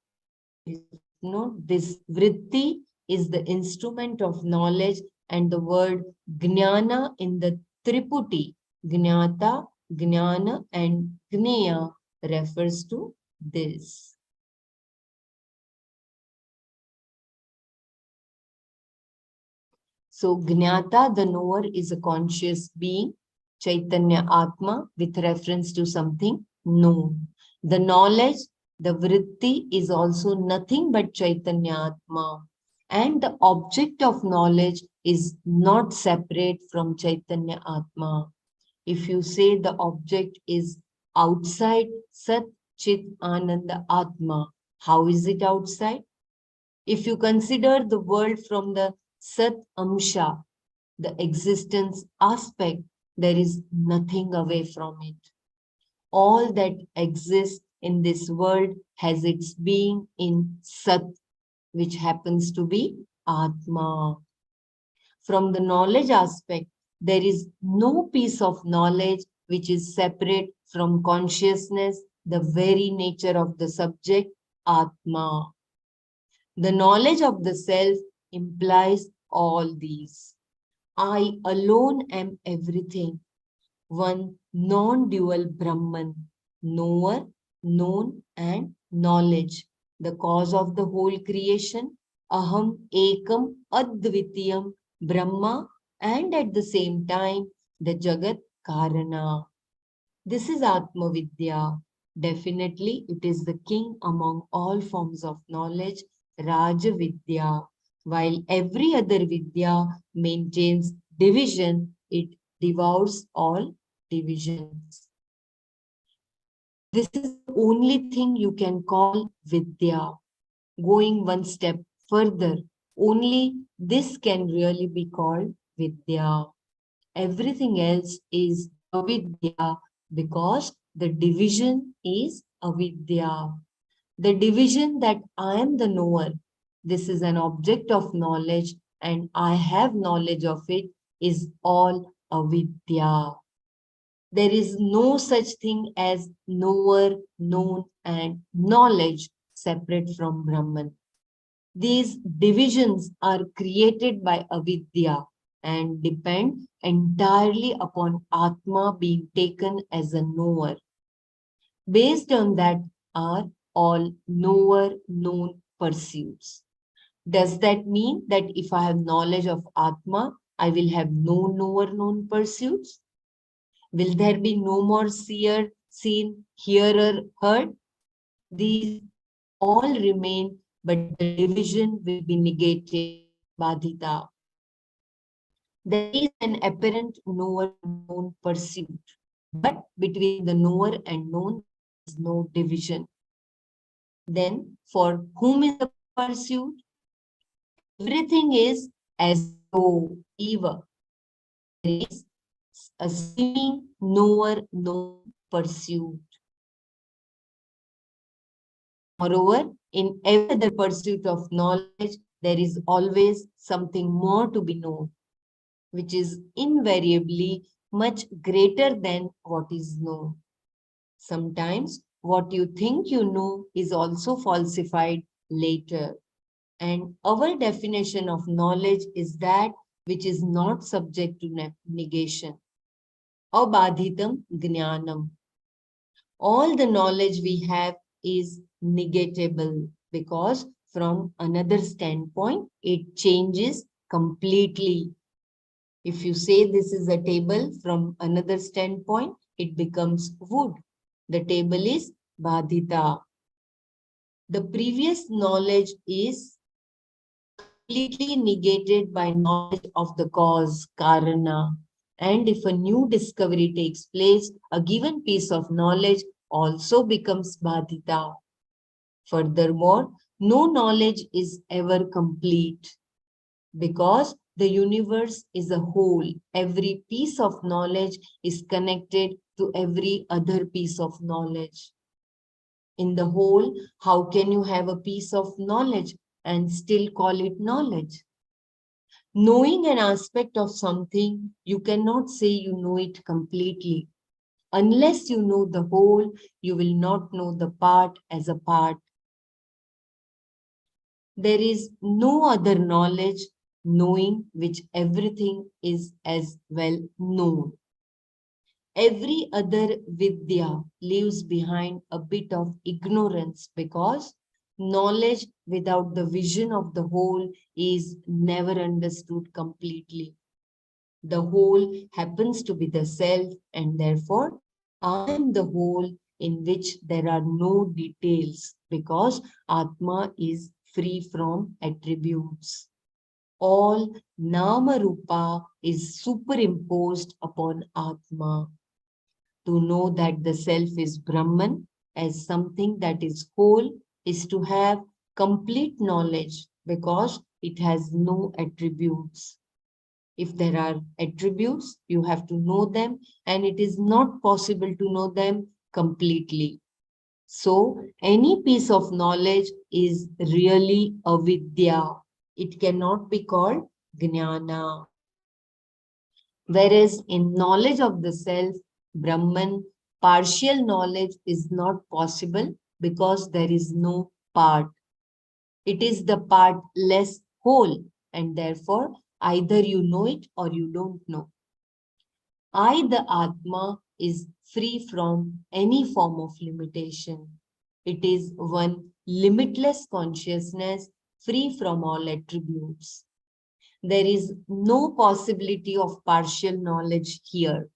this vritti is the instrument of knowledge, and the word Jnana in the Triputi, Jnata, Jnana, and Jneya refers to this. So, Jnata, the knower, is a conscious being, Chaitanya Atma, with reference to something known. The knowledge, the vritti, is also nothing but Chaitanya Atma. And the object of knowledge is not separate from Chaitanya Atma. If you say the object is outside Sat Chit Ananda Atma, how is it outside? If you consider the world from the Sat Amsha, the existence aspect, there is nothing away from it. All that exists in this world has its being in Sat, which happens to be Atma. From the knowledge aspect, there is no piece of knowledge which is separate from consciousness, the very nature of the subject, Atma. The knowledge of the self implies all these. I alone am everything, one non-dual Brahman, knower, known, and knowledge, the cause of the whole creation, Aham Ekam Advitiyam Brahma, and at the same time, the Jagat Karana. This is Atma Vidya. Definitely, it is the king among all forms of knowledge, Raja Vidya. While every other Vidya maintains division, it devours all divisions. This is the only thing you can call Vidya. Going one step further, only this can really be called Vidya. Everything else is avidya because the division is avidya. The division that I am the knower, this is an object of knowledge and I have knowledge of it, is all avidya. There is no such thing as knower, known, and knowledge separate from Brahman. These divisions are created by avidya and depend entirely upon Atma being taken as a knower. Based on that are all knower known pursuits. Does that mean that if I have knowledge of Atma, I will have no knower known pursuits? Will there be no more seer, seen, hearer, heard? These all remain, but the division will be negated, badhita. There is an apparent knower-known pursuit, but between the knower and known, there is no division. Then, for whom is the pursuit? Everything is as though, eva. There is a seeming knower-known pursuit. Moreover, in every other pursuit of knowledge, there is always something more to be known, which is invariably much greater than what is known. Sometimes what you think you know is also falsified later. And our definition of knowledge is that which is not subject to negation. Abadhitam jnanam. All the knowledge we have is negatable because from another standpoint, it changes completely. If you say this is a table, from another standpoint, it becomes wood. The table is badhita. The previous knowledge is completely negated by knowledge of the cause, karana. And if a new discovery takes place, a given piece of knowledge also becomes badhita. Furthermore, no knowledge is ever complete because the universe is a whole. Every piece of knowledge is connected to every other piece of knowledge. In the whole, how can you have a piece of knowledge and still call it knowledge? Knowing an aspect of something, you cannot say you know it completely. Unless you know the whole, you will not know the part as a part. There is no other knowledge knowing which everything is as well known. Every other vidya leaves behind a bit of ignorance because knowledge without the vision of the whole is never understood completely. The whole happens to be the self, and therefore I am the whole in which there are no details because Atma is free from attributes. All Nama Rupa is superimposed upon Atma. To know that the self is Brahman as something that is whole is to have complete knowledge because it has no attributes. If there are attributes, you have to know them, and it is not possible to know them completely. So, any piece of knowledge is really avidya. It cannot be called jnana. Whereas in knowledge of the self, Brahman, partial knowledge is not possible because there is no part. It is the partless whole, and therefore either you know it or you don't know. I, the Atma, is free from any form of limitation. It is one limitless consciousness free from all attributes. There is no possibility of partial knowledge here.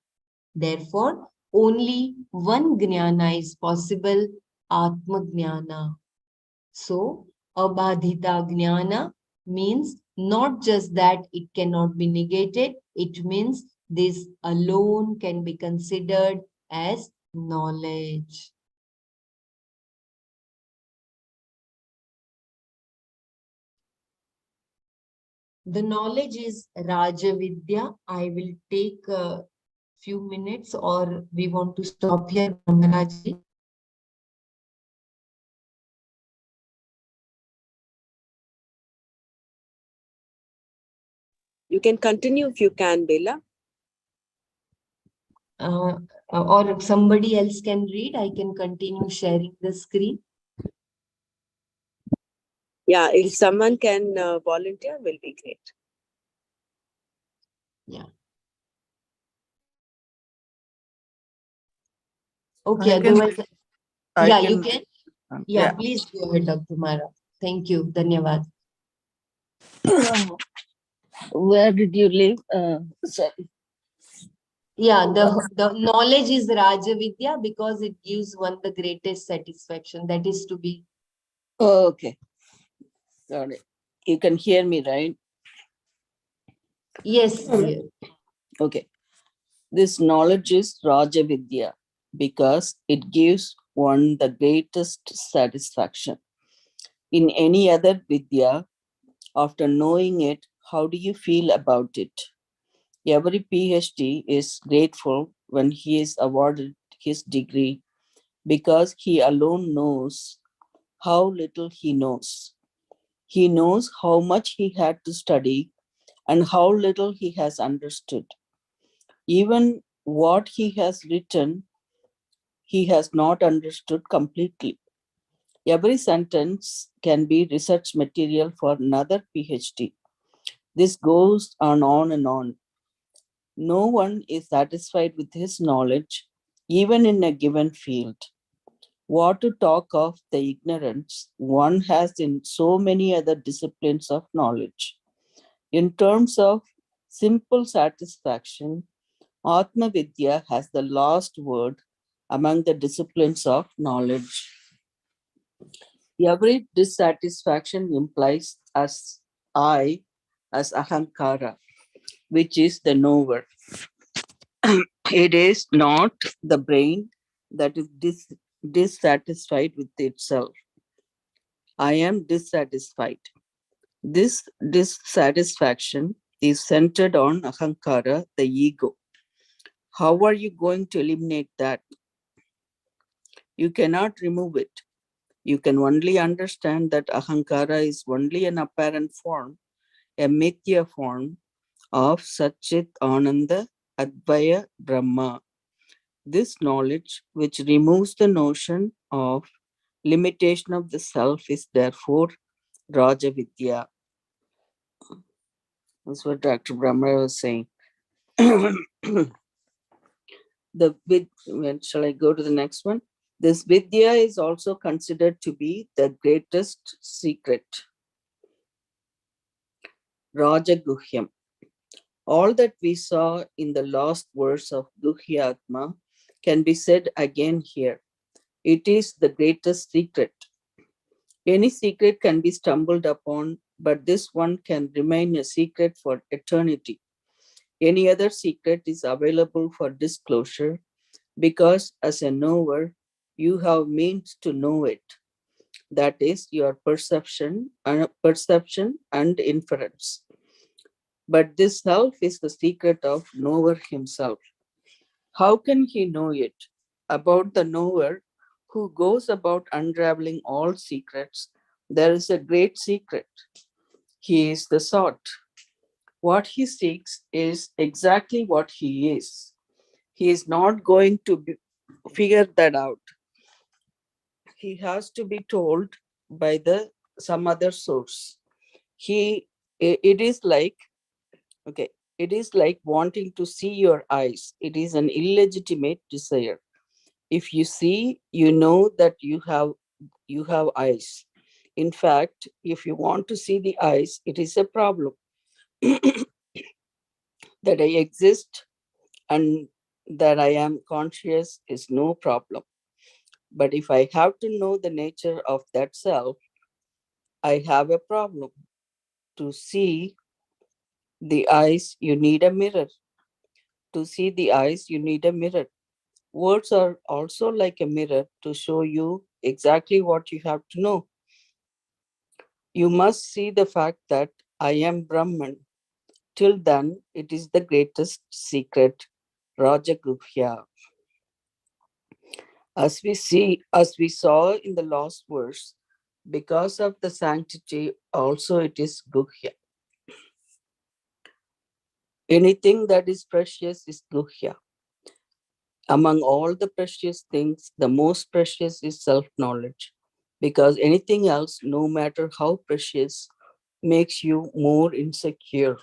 Therefore, Only one jnana is possible, Atma Jnana. So, abhadita jnana means not just that it cannot be negated, it means this alone can be considered as knowledge. The knowledge is Rajavidya. I will take a few minutes, or we want to stop here, Brahmaraji. You can continue if you can, Bela. Or somebody else can read. I can continue sharing the screen. Yeah, if someone can volunteer, will be great. Yeah. Okay, I can, otherwise, I yeah, can, you can. Yeah, please go ahead, Dr. Mara. Thank you. Dhanyavad. Where did you live? Sorry. Yeah, the knowledge is Rajavidya because it gives one the greatest satisfaction. That is to be. Oh, okay. Got it. You can hear me, right? Yes, dear. Okay. This knowledge is Raja Vidya because it gives one the greatest satisfaction. In any other Vidya, after knowing it, how do you feel about it? Every PhD is grateful when he is awarded his degree because he alone knows how little he knows. He knows how much he had to study and how little he has understood. Even what he has written, he has not understood completely. Every sentence can be research material for another PhD. This goes on and on. No one is satisfied with his knowledge, even in a given field. What to talk of the ignorance one has in so many other disciplines of knowledge. In terms of simple satisfaction, Atma Vidya has the last word among the disciplines of knowledge. Every dissatisfaction implies as I, as Ahankara, which is the knower. It is not the brain that is dissatisfied with itself. I am dissatisfied. This dissatisfaction is centered on Ahankara, the ego. How are you going to eliminate that? You cannot remove it. You can only understand that Ahankara is only an apparent form, a mithya form of Satchit Ananda Advaya Brahma. This knowledge, which removes the notion of limitation of the self, is therefore Raja Vidya. That's what Dr. Brahma was saying. Shall I go to the next one? This Vidya is also considered to be the greatest secret. Raja Guhyam. All that we saw in the last verse of Guhyatma can be said again here. It is the greatest secret. Any secret can be stumbled upon, but this one can remain a secret for eternity. Any other secret is available for disclosure because, as a knower, you have means to know it. That is your perception and inference. But this self is the secret of knower himself. How can he know it? About the knower who goes about unraveling all secrets, there is a great secret. He is the sought. What he seeks is exactly what he is. He is not going to figure that out. He has to be told by the some other source. It is like, okay, it is like wanting to see your eyes. It is an illegitimate desire. If you see, you know that you have eyes. In fact, if you want to see the eyes, it is a problem that I exist and that I am conscious is no problem. But if I have to know the nature of that self, I have a problem. To see the eyes, you need a mirror. To see the eyes, you need a mirror. Words are also like a mirror to show you exactly what you have to know. You must see the fact that I am Brahman. Till then, it is the greatest secret, Rajaguhya. As we saw in the last verse, because of the sanctity, also it is Guhya. Anything that is precious is Guhya. Among all the precious things, the most precious is self-knowledge. Because anything else, no matter how precious, makes you more insecure.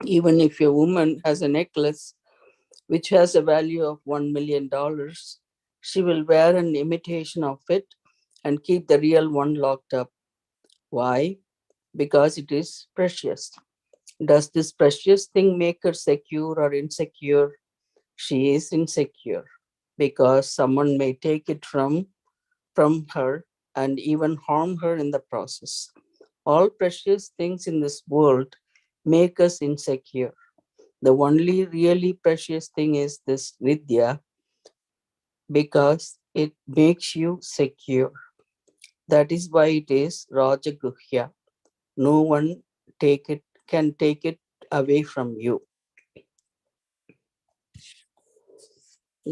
Even if a woman has a necklace which has a value of $1 million, she will wear an imitation of it and keep the real one locked up. Why? Because it is precious. Does this precious thing make her secure or insecure? She is insecure because someone may take it from her and even harm her in the process. All precious things in this world make us insecure. The only really precious thing is this Vidya because it makes you secure. That is why it is Rajaguhya. No one can take it away from you.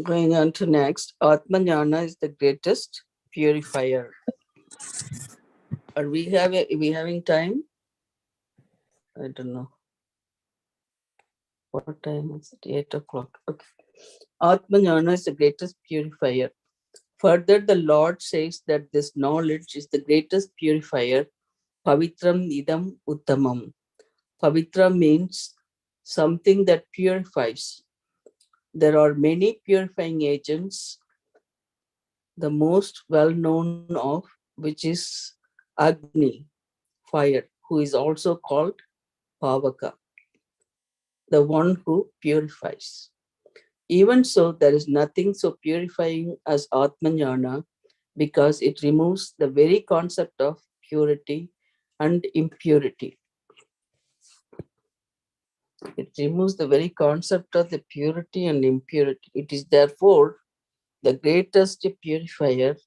Going on to next, Atmajnana is the greatest purifier. Are we having time? I don't know. What time is it? 8 o'clock. Okay. Atmajnana is the greatest purifier. Further, the Lord says that this knowledge is the greatest purifier. Pavitram idam uttamam. Pavitra means something that purifies. There are many purifying agents, the most well known of which is Agni, fire, who is also called Pavaka, the one who purifies. Even so, there is nothing so purifying as Atmajnana because it removes the very concept of purity and impurity. It removes the very concept of the purity and impurity. It is therefore the greatest purifier,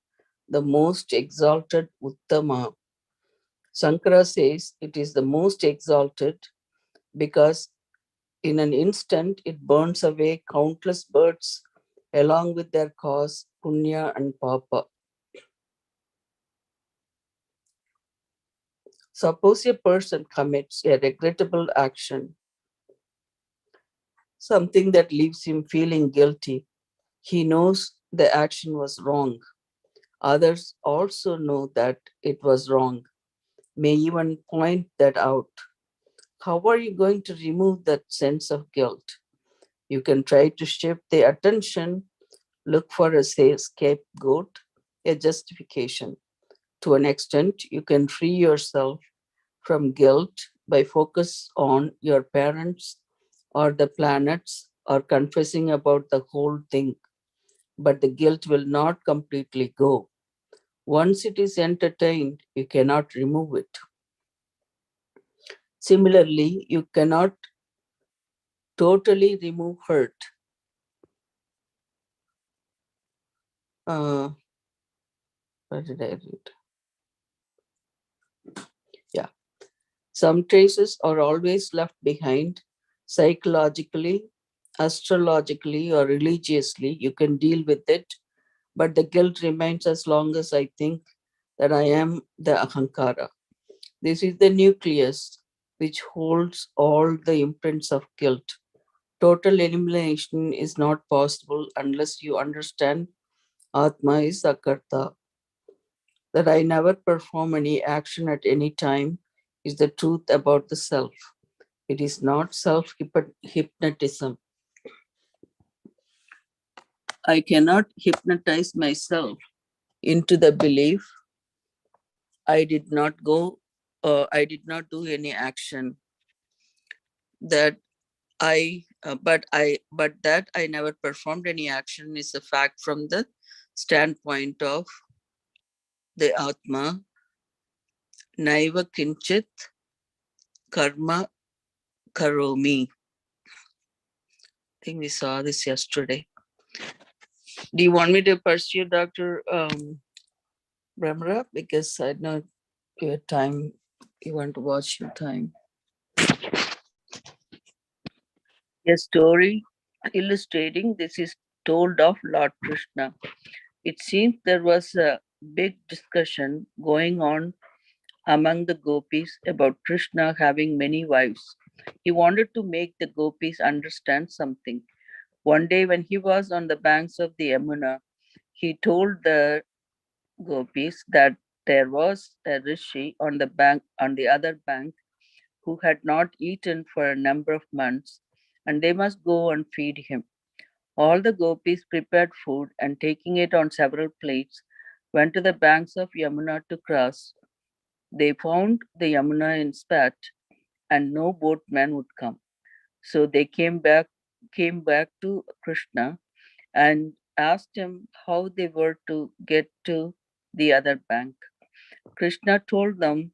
the most exalted Uttama. Shankara says it is the most exalted because in an instant it burns away countless birds along with their cause, punya and papa. Suppose a person commits a regrettable action, something that leaves him feeling guilty. He knows the action was wrong. Others also know that it was wrong, may even point that out. How are you going to remove that sense of guilt? You can try to shift the attention, look for a scapegoat, a justification. To an extent, you can free yourself from guilt by focus on your parents or the planets or confessing about the whole thing. But the guilt will not completely go. Once it is entertained, you cannot remove it. Similarly, you cannot totally remove hurt. Where did I read? Yeah. Some traces are always left behind psychologically, astrologically, or religiously. You can deal with it, but the guilt remains as long as I think that I am the Ahankara. This is the nucleus which holds all the imprints of guilt. Total elimination is not possible unless you understand Atma is Akarta. That I never perform any action at any time is the truth about the self. It is not self hypnotism. I cannot hypnotize myself into the belief I did not do any action, that I but that I never performed any action is a fact from the standpoint of the Atma. Naiva kinchit karma karomi. I think we saw this yesterday. Do you want me to pursue, Dr. Brahmara? Because I know your time, you want to watch your time. A story illustrating this is told of Lord Krishna. It seems there was a big discussion going on among the gopis about Krishna having many wives. He wanted to make the gopis understand something. One day, when he was on the banks of the Yamuna, he told the gopis that there was a rishi on the other bank who had not eaten for a number of months, and they must go and feed him. All the gopis prepared food and, taking it on several plates, went to the banks of Yamuna to cross. They found the Yamuna in spat, and no boatman would come. So they came back to Krishna and asked him how they were to get to the other bank. Krishna told them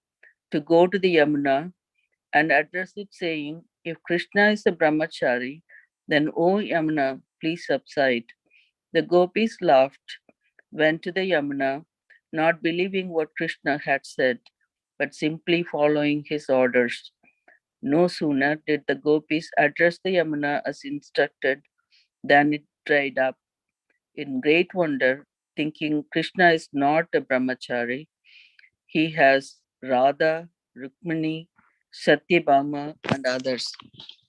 to go to the Yamuna and address it, saying, "If Krishna is a brahmachari, then O Yamuna, please subside." The gopis laughed, went to the Yamuna, not believing what Krishna had said, but simply following his orders. No sooner did the gopis address the Yamuna as instructed than it dried up. In great wonder, thinking Krishna is not a brahmachari, he has Radha, Rukmini, Satyabhama, and others.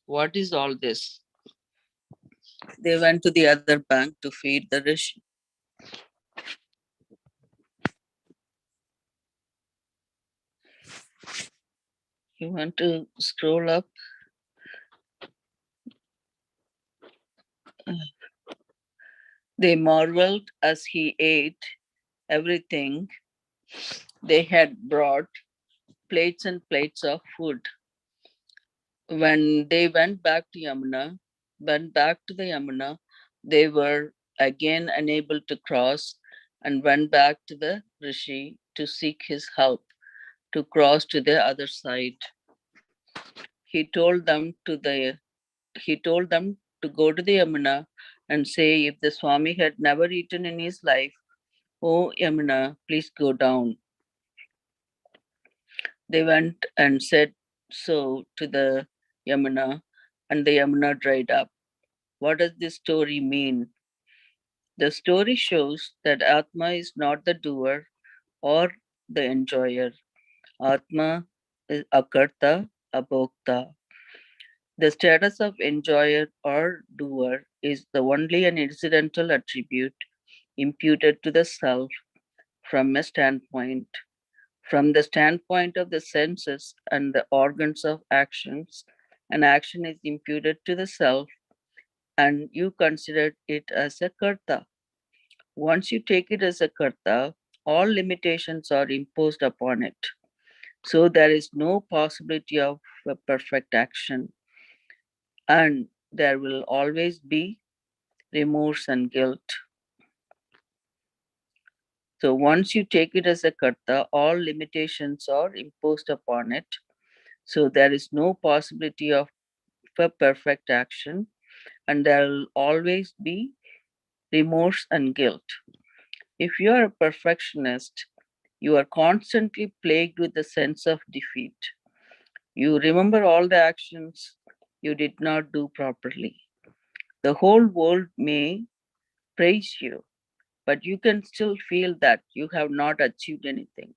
What is all this? They went to the other bank to feed the rishi. You want to scroll up? They marveled as he ate everything they had brought, plates and plates of food. When they went back to the Yamuna, they were again unable to cross and went back to the Rishi to seek his help to cross to the other side. He told them he told them to go to the Yamuna and say if the Swami had never eaten in his life, "Oh Yamuna, please go down." They went and said so to the Yamuna, and the Yamuna dried up. What does this story mean? The story shows that Atma is not the doer or the enjoyer. Atma is akarta, abhokta. The status of enjoyer or doer is the only and incidental attribute imputed to the self from a standpoint. From the standpoint of the senses and the organs of actions, an action is imputed to the self and you consider it as a karta. Once you take it as a karta, all limitations are imposed upon it. So there is no possibility of a perfect action, and there will always be remorse and guilt. So once you take it as a karta, all limitations are imposed upon it. So there is no possibility of a perfect action, and there will always be remorse and guilt. If you are a perfectionist, you are constantly plagued with the sense of defeat. You remember all the actions you did not do properly. The whole world may praise you, but you can still feel that you have not achieved anything.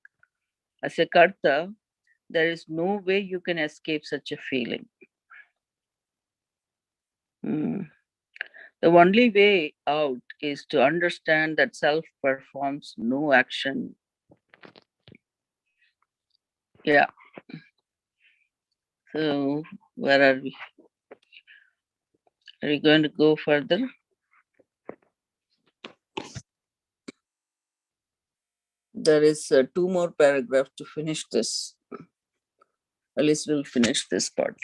As a karta, there is no way you can escape such a feeling. Hmm. The only way out is to understand that self performs no action. Yeah. So, where are we? Are we going to go further? There is two more paragraphs to finish this. At least we'll finish this part.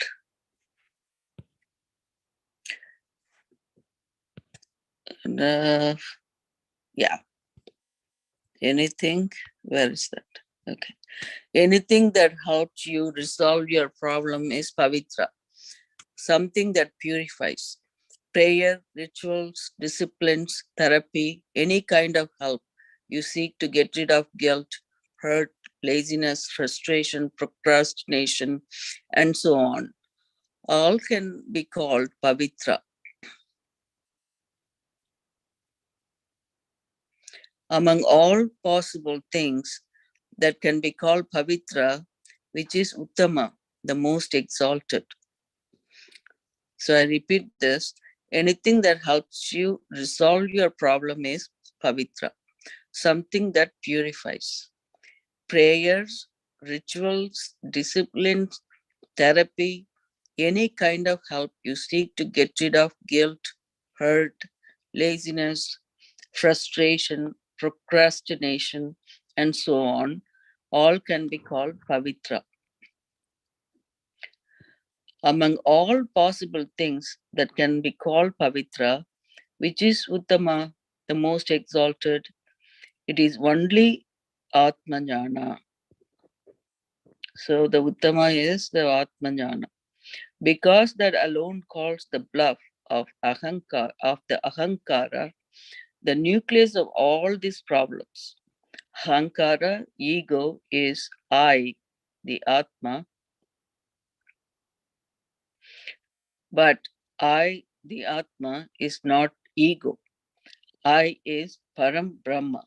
And, yeah. Anything? Where is that? Okay. Anything that helps you resolve your problem is pavitra, something that purifies. Prayer, rituals, disciplines, therapy, any kind of help you seek to get rid of guilt, hurt, laziness, frustration, procrastination, and so on, all can be called pavitra. Among all possible things that can be called pavitra, which is uttama, the most exalted. So I repeat this, anything that helps you resolve your problem is pavitra, something that purifies. Prayers, rituals, disciplines, therapy, any kind of help you seek to get rid of guilt, hurt, laziness, frustration, procrastination, and so on, all can be called pavitra. Among all possible things that can be called pavitra, which is Uttama, the most exalted, it is only Atmanjana. So the Uttama is the Atmanjana. Because that alone calls the bluff of the Ahankara, the nucleus of all these problems. Ahankara, ego, is I, the Atma, but I, the Atma, is not ego. I is Param Brahma.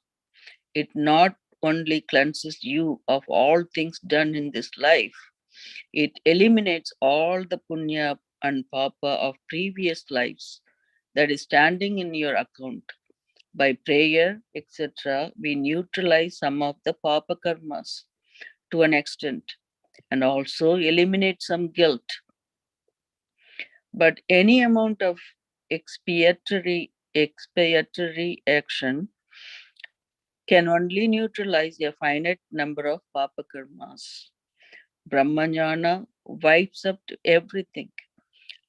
It not only cleanses you of all things done in this life, it eliminates all the punya and papa of previous lives that is standing in your account. By prayer, etc., we neutralize some of the papa karmas to an extent and also eliminate some guilt. But any amount of expiatory action can only neutralize a finite number of papa karmas. Brahmajnana wipes up to everything.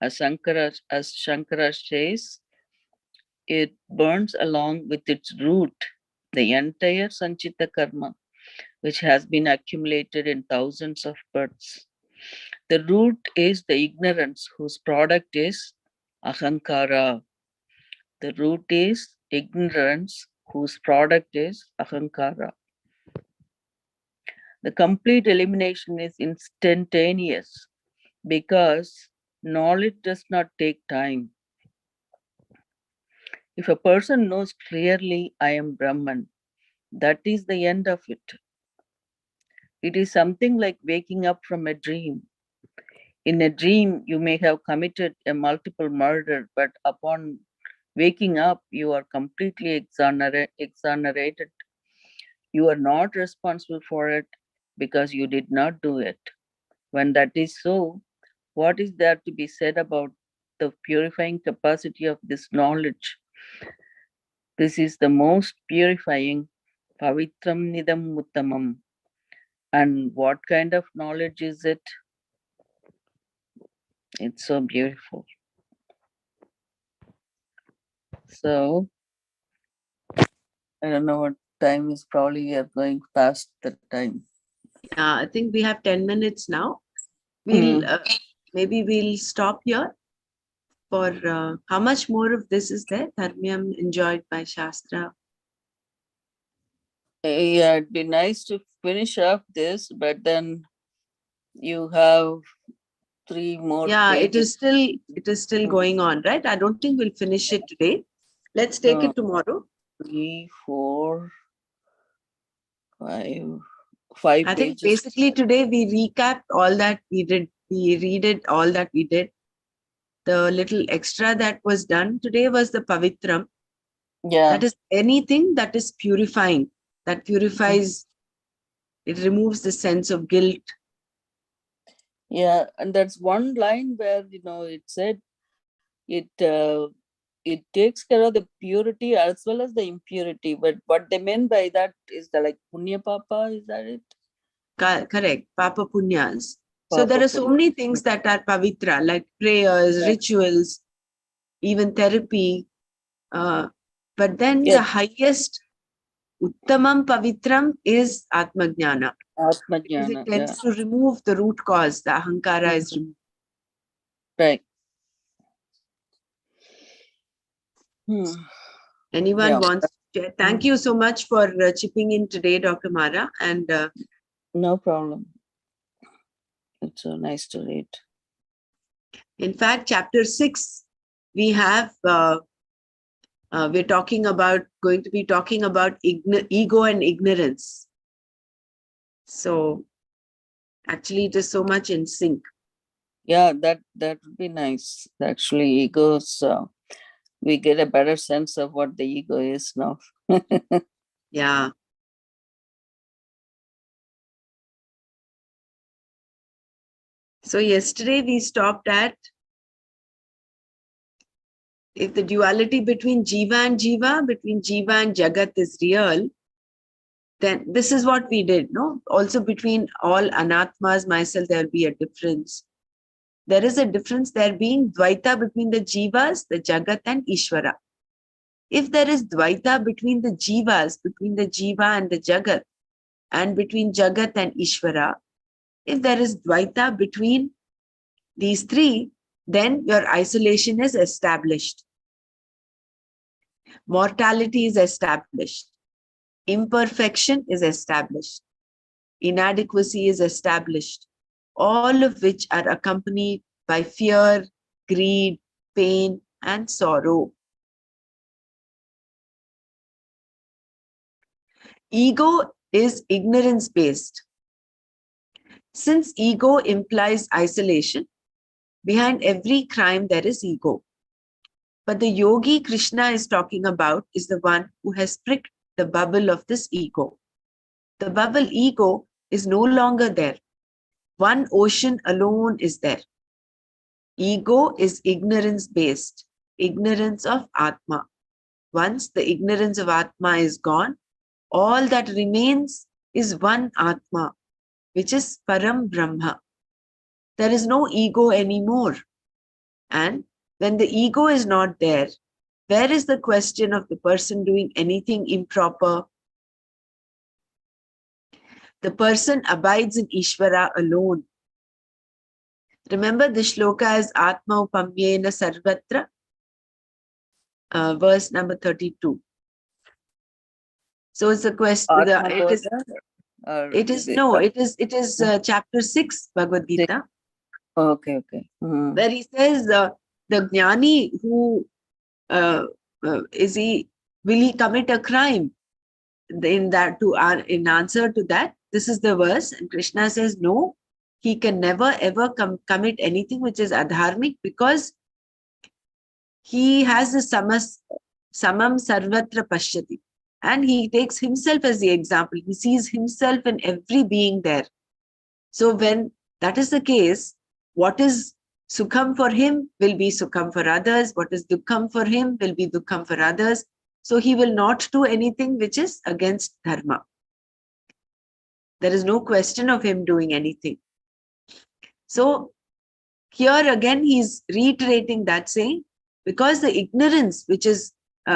As Shankara says, it burns along with its root the entire Sanchita karma, which has been accumulated in thousands of births. The root is the ignorance whose product is ahankara. The root is ignorance whose product is ahankara. The complete elimination is instantaneous because knowledge does not take time. If a person knows clearly, I am Brahman, that is the end of it. It is something like waking up from a dream. In a dream, you may have committed a multiple murder, but upon waking up, you are completely exonerated. You are not responsible for it because you did not do it. When that is so, what is there to be said about the purifying capacity of this knowledge? This is the most purifying Pavitram Nidam Uttamam. And what kind of knowledge is it? It's so beautiful. So, I don't know what time is, probably we are going past the time. Yeah, I think we have 10 minutes now. Maybe we'll stop here. For how much more of this is there? Dharmyam enjoyed by Shastra. Yeah, it'd be nice to finish up this, but then you have 3 more pages. It is still going on, right? I don't think we'll finish it today. Let's take it tomorrow. 3, 4, 5, 5 I think pages. basically today we recapped all that we did. We read all that we did. The little extra that was done today was the Pavitram. Yeah. That is anything that is purifying, that purifies, it removes the sense of guilt. Yeah, and that's one line where, it said it takes care of the purity as well as the impurity. But what they meant by that is the like punya papa, is that it? Correct, Papa Punyas. So there Papa are so punya. many things that are Pavitra, like prayers, Yeah. rituals, even therapy. But then Yes. the highest Uttamam Pavitram is Atmajnana. Because it Atmajnana, yeah. tends to remove the root cause. The Ahankara is removed. Right. Hmm. Anyone Yeah. wants to share? Thank you so much for chipping in today, Dr. Mara. And No problem. It's so nice to read. in fact, chapter 6, we have, we're going to be talking about ego and ignorance. So actually, it is so much in sync. Yeah, that would be nice. Actually, egos, we get a better sense of what the ego is now. Yeah. So yesterday we stopped at, if the duality between Jiva and Jiva, between Jiva and Jagat is real, then this is what we did, no? Also between all anatmas, myself, there will be a difference. There is a difference there being Dvaita between the Jivas, the Jagat and Ishvara. If there is Dvaita between the Jivas, between the Jiva and the Jagat, and between Jagat and Ishvara, if there is Dvaita between these three, then your isolation is established. Mortality is established. Imperfection is established. Inadequacy is established. All of which are accompanied by fear, greed, pain, and sorrow. Ego is ignorance-based. Since ego implies isolation, behind every crime there is ego. But the yogi Krishna is talking about is the one who has pricked the bubble of this ego. The bubble ego is no longer there. One ocean alone is there. Ego is ignorance-based, ignorance of Atma. Once the ignorance of Atma is gone, all that remains is one Atma, which is Param Brahma. There is no ego anymore. And when the ego is not there, where is the question of the person doing anything improper? The person abides in Ishvara alone. Remember the shloka is Atma upamyena sarvatra, verse number 32. So it's a question. It is chapter 6, Bhagavad Gita. Okay. Where he says the jnani who will he commit a crime? In answer to that, this is the verse, and Krishna says no, he can never ever commit anything which is adharmic, because he has the samam sarvatra pashyati, and he takes himself as the example. He sees himself in every being there. So when that is the case, what is sukham for him will be sukham for others. What is dukkham for him will be dukkham for others. So he will not do anything which is against dharma. There is no question of him doing anything. So here again, he is reiterating that, saying, because the ignorance, which is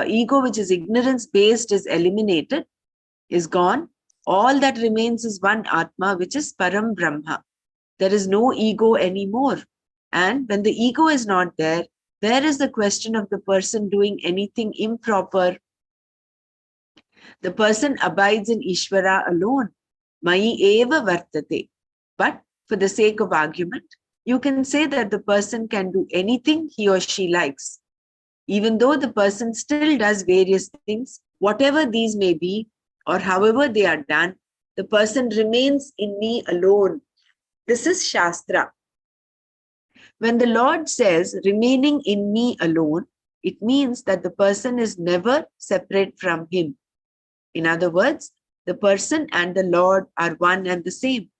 ego, which is ignorance based, is eliminated, is gone, all that remains is one Atma, which is Param Brahma. There is no ego anymore. And when the ego is not there, where is the question of the person doing anything improper? The person abides in Ishvara alone. Mai eva vartate. But for the sake of argument, you can say that the person can do anything he or she likes. Even though the person still does various things, whatever these may be, or however they are done, the person remains in me alone. This is Shastra. When the Lord says, remaining in me alone, it means that the person is never separate from him. In other words, the person and the Lord are one and the same.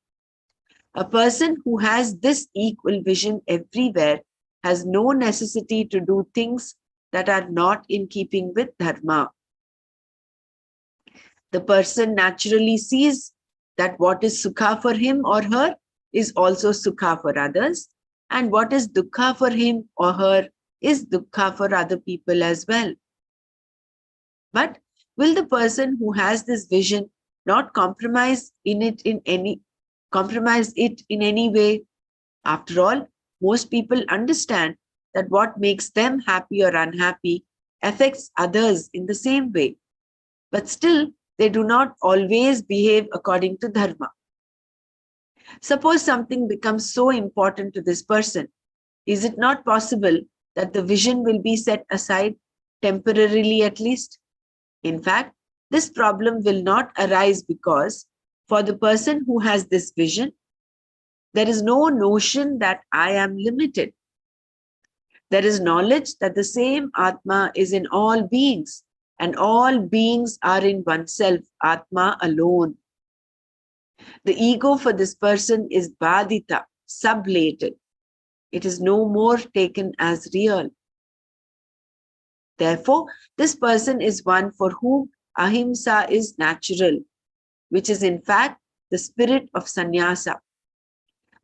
A person who has this equal vision everywhere has no necessity to do things that are not in keeping with dharma. The person naturally sees that what is sukha for him or her is also sukha for others, and what is dukkha for him or her is dukkha for other people as well. But will the person who has this vision not compromise it in any way? After all, most people understand that what makes them happy or unhappy affects others in the same way. But still, they do not always behave according to dharma. Suppose something becomes so important to this person. Is it not possible that the vision will be set aside, temporarily at least? In fact, this problem will not arise because for the person who has this vision, there is no notion that I am limited. There is knowledge that the same Atma is in all beings, and all beings are in oneself, Atma alone. The ego for this person is badita, sublated. It is no more taken as real. Therefore, this person is one for whom ahimsa is natural, which is in fact the spirit of sannyasa.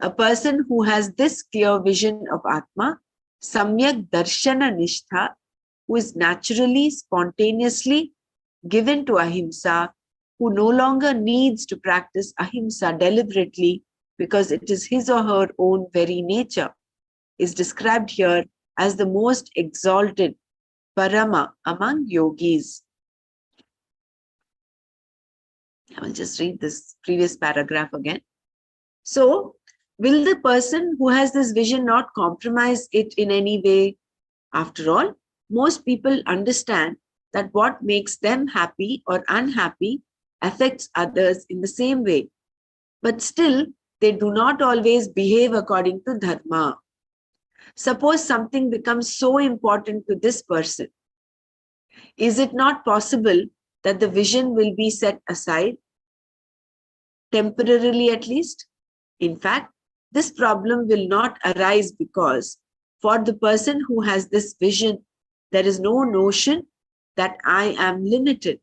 A person who has this clear vision of Atma, samyak darshana nishtha, who is naturally, spontaneously given to ahimsa, who no longer needs to practice ahimsa deliberately because it is his or her own very nature, is described here as the most exalted parama among yogis. I will just read this previous paragraph again. So, will the person who has this vision not compromise it in any way? After all, most people understand that what makes them happy or unhappy affects others in the same way. But still, they do not always behave according to dharma. Suppose something becomes so important to this person. Is it not possible that the vision will be set aside, temporarily at least? In fact, this problem will not arise because for the person who has this vision, there is no notion that I am limited.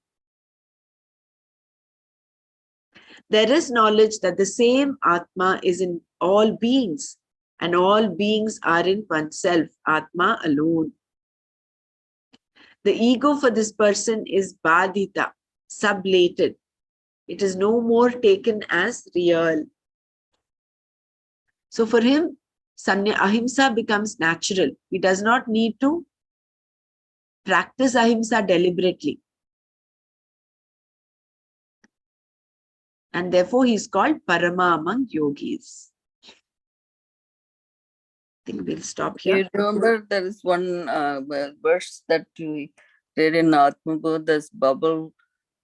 There is knowledge that the same Atma is in all beings, and all beings are in oneself, Atma alone. The ego for this person is badita, sublated. It is no more taken as real. So for him, ahimsa becomes natural. He does not need to practice ahimsa deliberately. And therefore, he is called Parama among yogis. I think we'll stop here. You remember there is one verse that we read in Atmabodh, this bubble,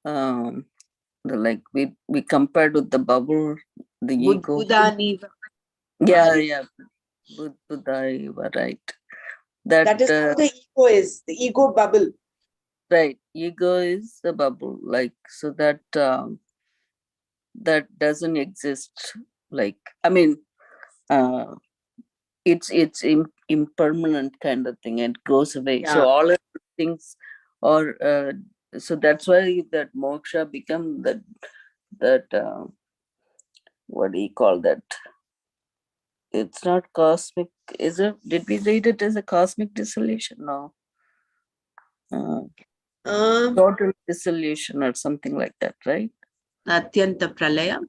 like we compared with the bubble, the ego. Yeah, Buddha, you were right. That is how the ego is, the ego bubble. Right, ego is the bubble, like, so that that doesn't exist. Like, I mean, it's impermanent kind of thing. It goes away. Yeah. So all of the things, or so that's why that moksha become that what do you call that? It's not cosmic, is it? Did we read it as a cosmic dissolution? No. Total dissolution or something like that, right? Atyanta pralaya.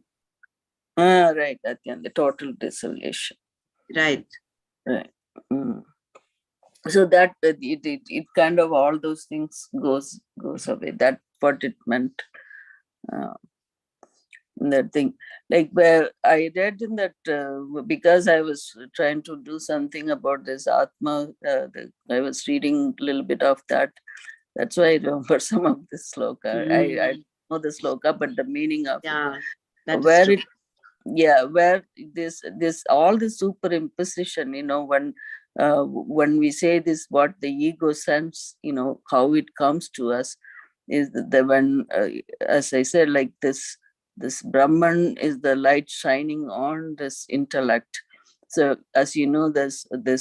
Right, the total dissolution. Right. Right. So that it kind of all those things goes away. That's what it meant. That thing, like where I read in that because I was trying to do something about this Atma, I was reading a little bit of that. That's why I remember some of the sloka. I know the sloka, but the meaning of it, where it, where this all the superimposition, when we say this, what the ego sense, how it comes to us is the when as I said, like this Brahman is the light shining on this intellect. So as you know, there's the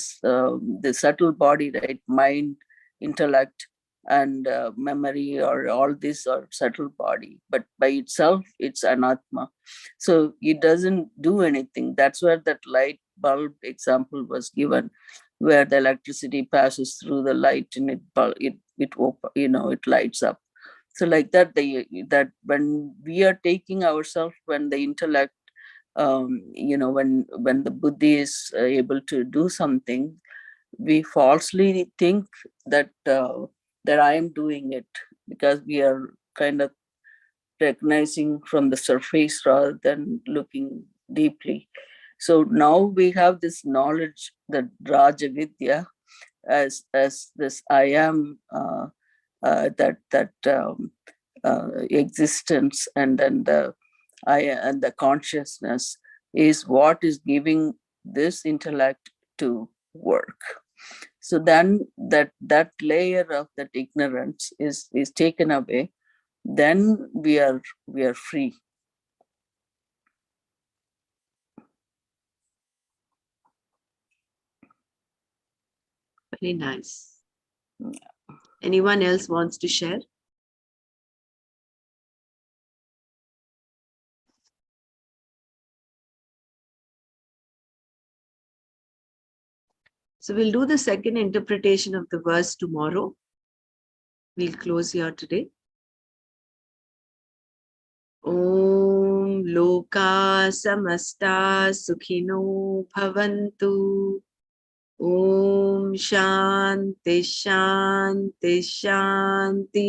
subtle body, right? Mind, intellect, and memory, or all this are subtle body, but by itself it's anatma. So it doesn't do anything. That's where that light bulb example was given, where the electricity passes through the light and it lights up. So like that, that when we are taking ourselves, when the intellect, when the buddhi is able to do something, we falsely think that that I am doing it, because we are kind of recognizing from the surface rather than looking deeply. So now we have this knowledge, that Raja Vidya, as this I am, existence, and then the I and the consciousness is what is giving this intellect to work. So then that layer of that ignorance is taken away, then we are free. Very nice. Anyone else wants to share? So we'll do the second interpretation of the verse tomorrow. We'll close here today. Om Loka Samasta Sukhino Bhavantu. Om Shanti Shanti Shanti.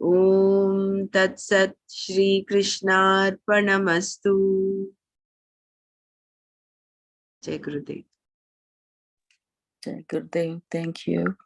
Om Tat Sat Shri Krishna Arpanamastu. Jai Gurudev. Jai Gurudev, thank you.